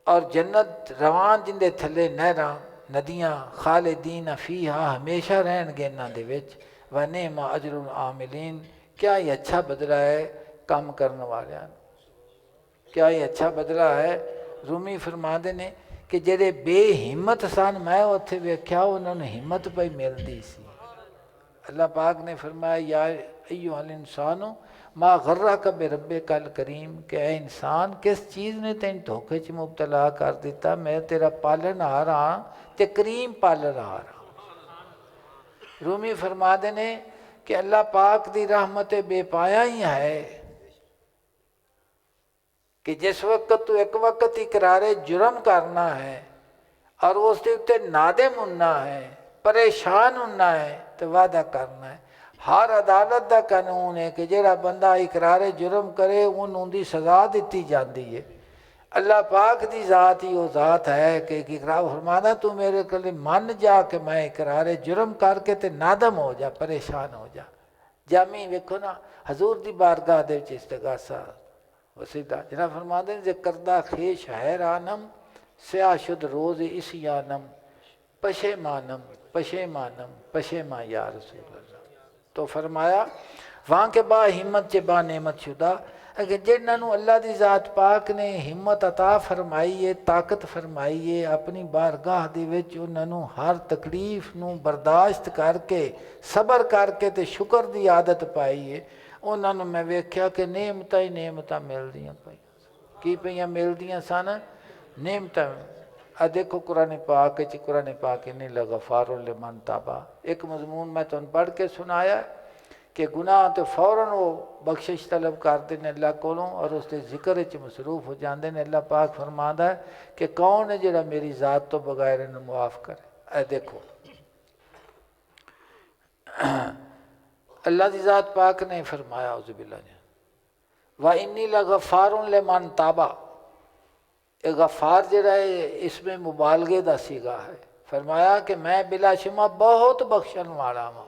और जन्नत रवान जिंदे थले नहरां नदियाँ, खालिदीन फीहा, हमेशा रहणगे इन्हां दे विच। व निअमा अजरुल आमिलीन, क्या ही अच्छा बदला है काम करने वालियां, क्या ही अच्छा बदला है। रूमी फरमाते ने कि जेडे बेहिम्मत सन मैं उत्थे वेख्या उन्होंने हिम्मत पई मिलती सी। अल्लाह पाक ने फरमाया या अय्युहल इंसानो मा गर्रक बिरब्बिकल करीम, कि ऐ इंसान किस चीज़ ने तेन धोखे च मुबतला कर दिता। मैं तेरा पालनहार हाँ ते करीम पालनहार हाँ। रूमी फरमाते ने कि अल्लाह पाक की रहमत बेपाया ही है कि जिस वक्त तू एक वक्त इकरारे जुर्म करना है और उसके उत्ते नादिम होना है, परेशान होना है, तो वादा करना है। हर अदालत का कानून है कि जिहड़ा बंदा इकरारे जुर्म करे उन्होंने सज़ा दी जाती है। अल्लाह पाक की ज़ात ही वो ज़ात है कि इकरार फरमाना तू मेरे कल मन जा कि मैं इकरारे जुर्म करके ते नादम हो जा, परेशान हो जा। जामी वेखो ना हजूर की बारगाह दे विच इस्तगासा वसीदा जिन्हें फरमाते जे करदा खेश हैरानम स्याशुद रोज़ इसियानम पशेमानम पशेमानम पशेमा या रसूल अल्लाह। तो फरमाया वहाँ के बा हिम्मत च बा नेमत शुदा कि जिन्होंने अल्लाह की ज़ात पाक ने हिम्मत अता फरमाई है, ताकत फरमाई है, अपनी बारगाह दे विच उन्होंने हर तकलीफ नूं बर्दाश्त करके सबर करके ते शुक्र की आदत पाई है। उन्होंने मैं वेख्या कि नेमत ही नेमत मिलदियां पईयां। की पईयां मिलदियां सन नेमत। देखो कुरान पाक नहीं लगा फ़ारुल लिमन ताबा। एक मजमून मैं तुम पढ़ के सुनाया कि गुनाह तो फौरन वो बख्शिश तलब करते हैं अल्लाह कोलों और उसके जिक्र च मसरूफ हो जाते हैं। अल्लाह पाक फरमांदा है कि कौन है जिहड़ा मेरी ज़ात तो बगैर इन्हूं मुआफ़ करे। ए देखो अल्लाह की ज़ात पाक ने फरमाया उज़बिल्ला व इन्नी लगफ़ारुन लिमन ताबा। ये गफ़ार जड़ा है इसमें मुबालगे का सीगा है। फरमाया कि मैं बिलाशुमा बहुत बख्शण वाला वा,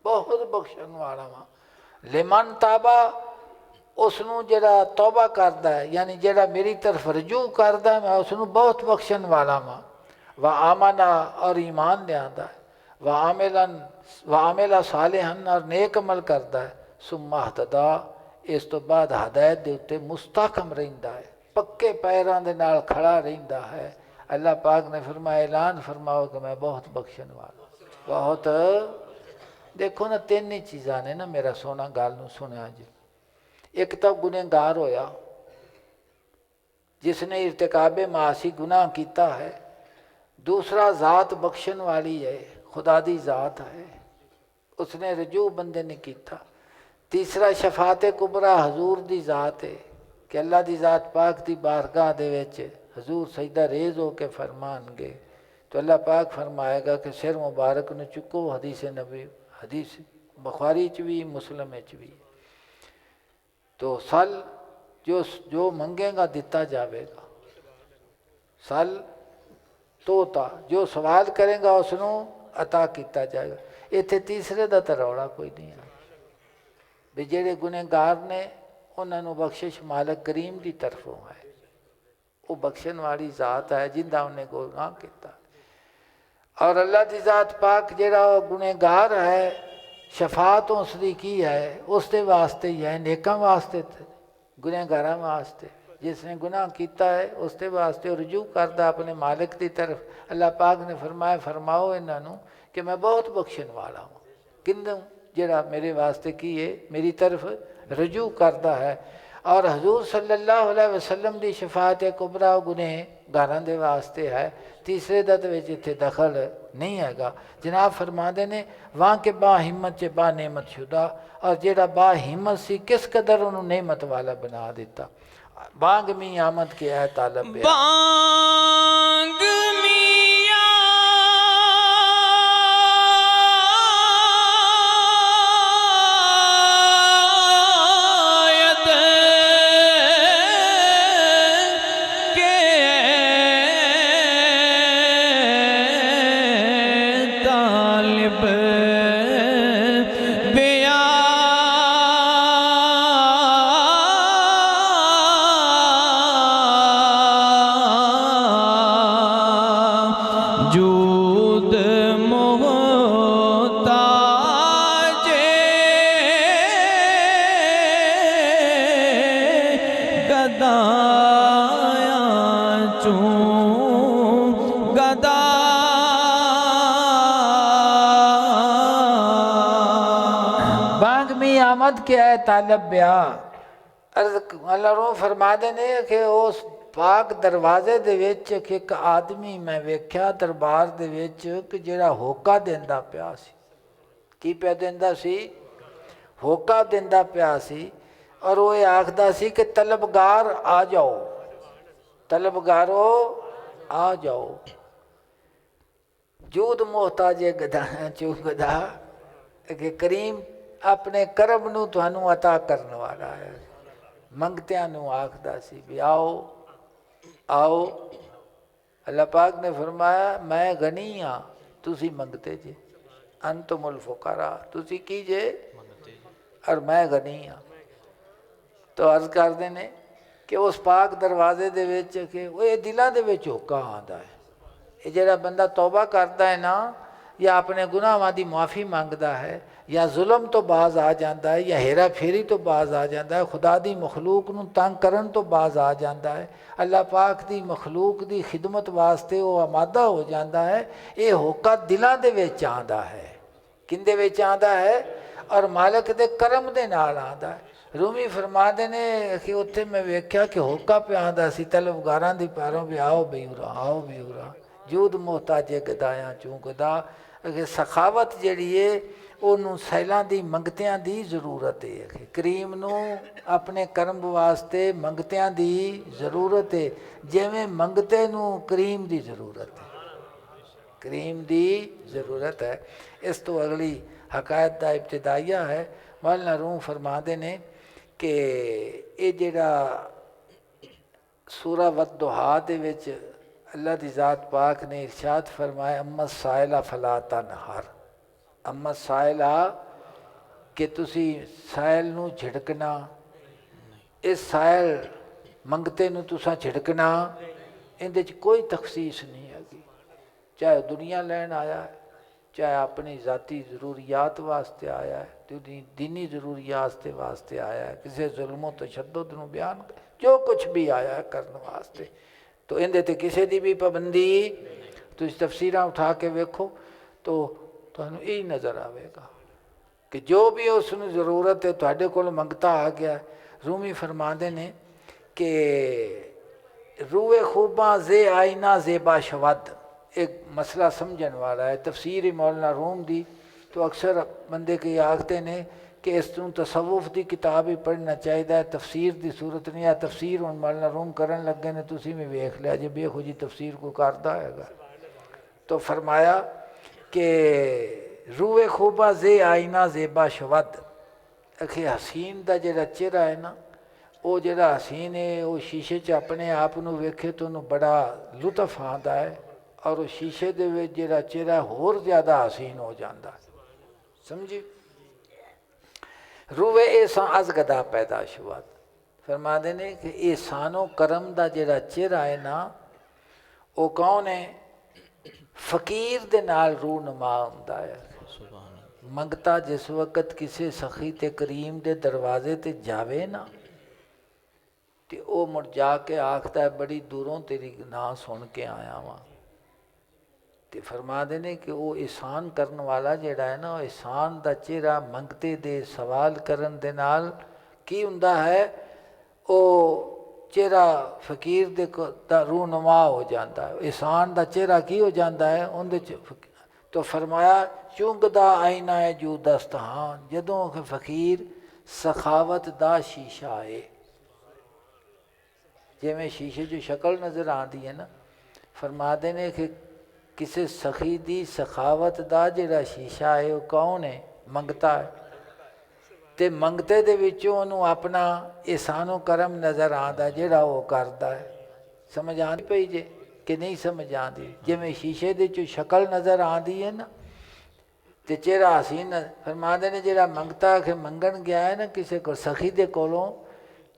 बहुत बख्शण वाला वा। लिमन ताबा उसनू जड़ा तौबा करता है यानी जड़ा मेरी तरफ रजू करता है मैं उसनू बहुत बख्शण वाला वा। व आमना और ईमान लियांदा है व आमिला सालिहन और नेक अमल करता है। सुम्मा हतदा इस तो बाद हदायत के उत्ते मुस्तहकम रहिंदा है, पक्के पैरों के नाल खड़ा रहिंदा है। अल्लाह पाक ने फरमाया ऐलान फरमाओ कि मैं बहुत बख्शण वाला बहुत। देखो ना तीन ही चीज़ां ने ना मेरा सोना गल नूं सुनिया जी। एक तो गुनहगार होया जिसने इर्तिकाबे मासी गुनाह किया है। दूसरा ज़ात बख्शण वाली है, खुदा दी ज़ात है, उसने रजू बंदे ने किया। तीसरा शफाते कुबरा हजूर दी ज़ात है कि अल्लाह दी ज़ात पाक दी बारगाह दे विच हजूर सजदा रेज़ हो के फरमानगे तो अल्लाह पाक फरमाएगा कि सिर मुबारक न चुको। हदीस नबी हदीस बुखारी च भी मुस्लिम च भी। तो सल जो मंगेगा दिता जाएगा। सल तोता जो सवाल करेगा उसनों अता किया जाएगा। इत्थे तीसरे का तो रौला कोई नहीं है भी जेड़े गुनहगार ने उन्होंने बख्शिश मालिक करीम की तरफों है। वो बख्शण वाली ज़ात है जिंदा उन्हें गुनाह किया। और अल्लाह की ज़ात पाक जेड़ा गुनहगार है शफात उसकी की है उसके वास्ते ही है, नेकां वास्ते गुनहगारां वास्ते। जिसने गुनाह किया है उसके वास्ते रजू करता अपने मालिक की तरफ। अल्लाह पाक ने फरमाया फरमाओ इन्हों कि मैं बहुत बख्शण वाला हूँ किंदों जेड़ा मेरे वास्ते की है मेरी तरफ रजू करता है। और हजूर सल्लल्लाहु अलैहि वसल्लम की शफात कुबरा गुनहगारां दे वास्ते है। तीसरे का तो इत्थे दखल नहीं हैगा। जनाब फरमाते ने वहाँ के बा हिम्मत च बा नेमत शुदा और जेड़ा बा हिम्मत सी किस कदर उन्होंने नेमत वाला बना दिता। बांग मी आमद के है तालब बांग मियां आमद के है तालब ब्या। अल्लाह फरमा देने कि उस पाक दरवाजे दे विच एक आदमी मैं वेख्या दरबार दे विच कि जेड़ा होका देंदा पिया सी। की पिया देंदा सी? होका देंदा पिया सी। और वो आखदा सी कि तलबगार आ जाओ, तलबगारो आ जाओ। जूद मोहताज गधा चू गधा कि करीम अपने करम नूं तुहानू अता करने वाला है। मंगत्यां नूं आखदा सी भी आओ आओ। अल्लाह पाक ने फरमाया मैं गनी हाँ तुसी मंगते जे, अंतुमुल फुकरा तुसी की जे और मैं गनी हाँ। तो अर्ज करते ने कि उस पाक दरवाजे दे विच कि वो दिलों दे विच होका आंदा है। ये जिहड़ा बंदा तौबा करता है ना या अपने गुनाहां की माफ़ी मंगता है या जुल्म तो बाज आ जाता है या हेरा फेरी तो बाज आ जाता है, खुदा की मखलूक नूं तंग करन तो बाज आ जाता है, अल्लाह पाक की मखलूक की खिदमत वास्ते वो आमादा हो जाता है। ये होका दिलों दे विच आंदा है। किंदे विच आंदा है? और मालिक दे करम दे नाल आंदा है। रूमी फरमाते ने कि उत्थे मैं वेख्या कि होका पे आंदा सी तलबगारां दी पैरों भी आओ भी उरा जूद मोहताजे गदायां चूं गदा कि सखावत जिहड़ी है ਉਹਨੂੰ ਸੈਲਾਂ ਦੀ ਮੰਗਤਿਆਂ ਦੀ ਜ਼ਰੂਰਤ ਹੈ ਕਰੀਮ ਨੂੰ ਆਪਣੇ ਕਰਮ ਵਾਸਤੇ ਮੰਗਤਿਆਂ ਦੀ ਜ਼ਰੂਰਤ ਹੈ ਜਿਵੇਂ ਮੰਗਤੇ ਨੂੰ ਕਰੀਮ ਦੀ ਜ਼ਰੂਰਤ ਹੈ ਕਰੀਮ ਦੀ ਜ਼ਰੂਰਤ ਹੈ ਇਸ ਤੋਂ ਅਗਲੀ ਹਕਾਇਤ ਦਾ ਇਬਤਦਾਈਆ ਹੈ ਮੌਲਾਨਾ ਰੂਮ ਫਰਮਾਉਂਦੇ ਨੇ ਕਿ ਇਹ ਜਿਹੜਾ ਸੂਰਾ ਵਦ-ਦੁਹਾ ਦੇ ਵਿੱਚ ਅੱਲਾ ਦੀ ਜ਼ਾਤ ਪਾਕ ਨੇ ਇਰਸ਼ਾਦ ਫਰਮਾਇਆ ਅਮਾ ਸਾਇਲਾ ਫਲਾ ਤਨਹਰ अम्मा साहिला कि तुसी साहिल नू झिड़कना इस साहिल मंगते नू तुसा झिड़कना इहदे च कोई तखसीस नहीं हैगी चाहे दुनिया लैन आया है चाहे अपनी ज़ाती ज़रूरियात वास्ते आया है दीनी ज़रूरियात वास्ते आया है किसी जुल्मों तशद्दुद नू बयान जो कुछ भी आया है करने वास्ते तो इहदे ते किसी दी भी पाबंदी तुसी तफसीरां उठा के वेखो तो ਤੁਹਾਨੂੰ ਇਹ ਨਜ਼ਰ ਆਵੇਗਾ ਕਿ ਜੋ ਵੀ ਉਸ ਨੂੰ ਜ਼ਰੂਰਤ ਹੈ ਤੁਹਾਡੇ ਕੋਲ ਮੰਗਤਾ ਆ ਗਿਆ ਰੂਮੀ ਫਰਮਾਉਂਦੇ ਨੇ ਕਿ रूए खूबा जे आईना जेबा शवद एक मसला समझने वाला है तफसीर मौलाना रूम दी तो अक्सर बंदे के आखते ने कि इस तू तसव्वुफ की किताब ही पढ़ना चाहिए तफसीर की सूरत नहीं है तफसीर हुण मौलाना रूम करन लगे ने तुसी भी वेख लिया जे बेखो जी तफसीर को करता है तो फरमाया कि रूए खूबा जे आईना जेबा शवद अखे हसीन का जोड़ा चेहरा है ना वो जोड़ा हसीन है वो शीशे च अपने आप को वेखे तो उन्होंने बड़ा लुत्फ आता है और वो शीशे के जोड़ा चेहरा होर ज़्यादा हसीन हो जाता है समझी रूवे एहसान अज गदा पैदाशुआत फरमाते ने कि एहसानो करम का जोड़ा चेहरा है ना वो कौन है फकीर दे नाल रूनुमा हुंदा है मंगता जिस वक्त किसी सखी ते करीम दे दरवाजे ते जावे ना तो वो मुड़ जाके आखता है बड़ी दूरों तेरी ना सुन के आया वहाँ तो फरमा देने कि वो एहसान करने वाला जेड़ा है ना एहसान का चेहरा मंगते दे सवाल करन दे नाल की हुंदा है वो चेहरा फकीर दे रूनुमा हो जाता है एहसान का चेहरा की हो जाता है उनके तो फरमाया चुंगदा आईना है जू दस्तहान जदों कि फकीर सखावत दा शीशा है जिमें शीशे जो शक्ल नज़र आती है ना फरमाते ने कि किसी सखी दी सखावत दा जिहड़ा शीशा है वो कौन है मंगता है तो मंगते दे विचों उन्होंने अपना एहसानो करम नज़र आता जिहड़ा वो करता है समझ आती पई जे कि नहीं समझ आती जिमें शीशे दे चो शक्ल नज़र आती है ना तो चेहरा हसीन फरमाते ने जिहड़ा मंगता कि मंगन गया है ना किसी को सखी दे कोलों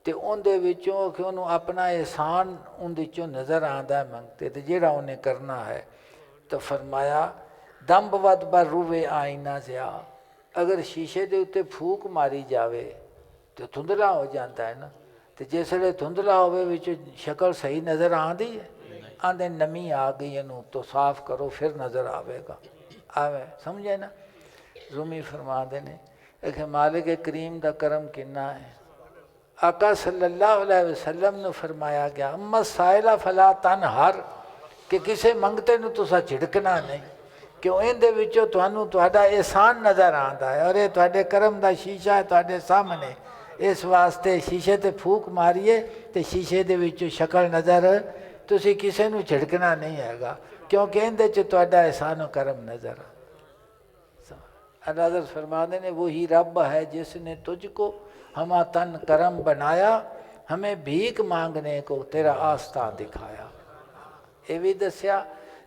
तो उनके विचों कि उन्होंने अपना एहसान उनके चों नज़र आता है मंगते तो जिहड़ा उन्हें करना है तो फरमाया दम्ब वद बर रूवे आईना जिया अगर शीशे के उत्ते फूक मारी जाए तो धुंधला हो जाता है ना तो जिसले धुंधला होवे विच शक्ल सही नज़र आती है आंदे नमी आ गई इनू तो साफ करो फिर नज़र आवेगा आवे समझे ना रूमी फरमाते ने कि मालिक करीम का करम किन्ना है आका सल्लल्लाहु अलैहि वसल्लम ने फरमाया गया अम्मा साइला फला तन हर कि किसी मंगते नू तुसा झिड़कना नहीं क्यों इहदे विचों तुहानू तुहाडा एहसान नज़र आता है और ये तुहाडे करम का शीशा है तुहाडे सामने इस वास्ते शीशे ते फूक मारिए तो शीशे दे विचों शक्ल नज़र तुसी किसी नू झिड़कना नहीं हैगा क्योंकि इहदे च तुहाडा एहसान करम नज़र नज़र फरमाते ने वही रब है जिसने तुझको हमा तन करम बनाया हमें भीख मांगने को तेरा आस्था दिखाया ये भी दसिया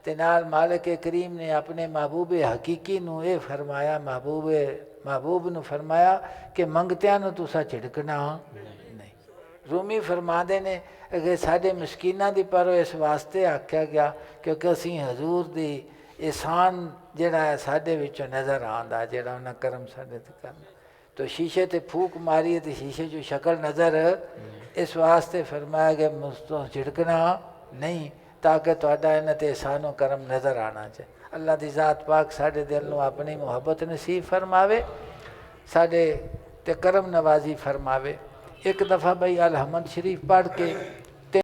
ते नाल मालिक करीम ने अपने महबूब हकीकी नू ये फरमाया महबूब नू फरमाया कि मंगतियां नू तुसा झिड़कना नहीं रूमी फरमाते ने कि साडे मस्कीना दी पर इस वास्ते आख्या गया क्योंकि असी हजूर दी एहसान जिहड़ा है साडे विचों नज़र आंदा जिहड़ा उन्हां करम साडे ते करना तो शीशे ते फूक मारी तो शीशे जो शक्ल नज़र इस वास्ते फरमाया कि मुझको झिड़कना नहीं ताकि तुहाडा इन्हां ते एहसानो करम नज़र आना चाहिए अल्लाह दी ज़ात पाक साडे दिल नूं अपनी मुहब्बत नसीब फरमावे साडे ते करम नवाजी फरमावे। एक दफ़ा भाई अल हमद शरीफ पढ़ के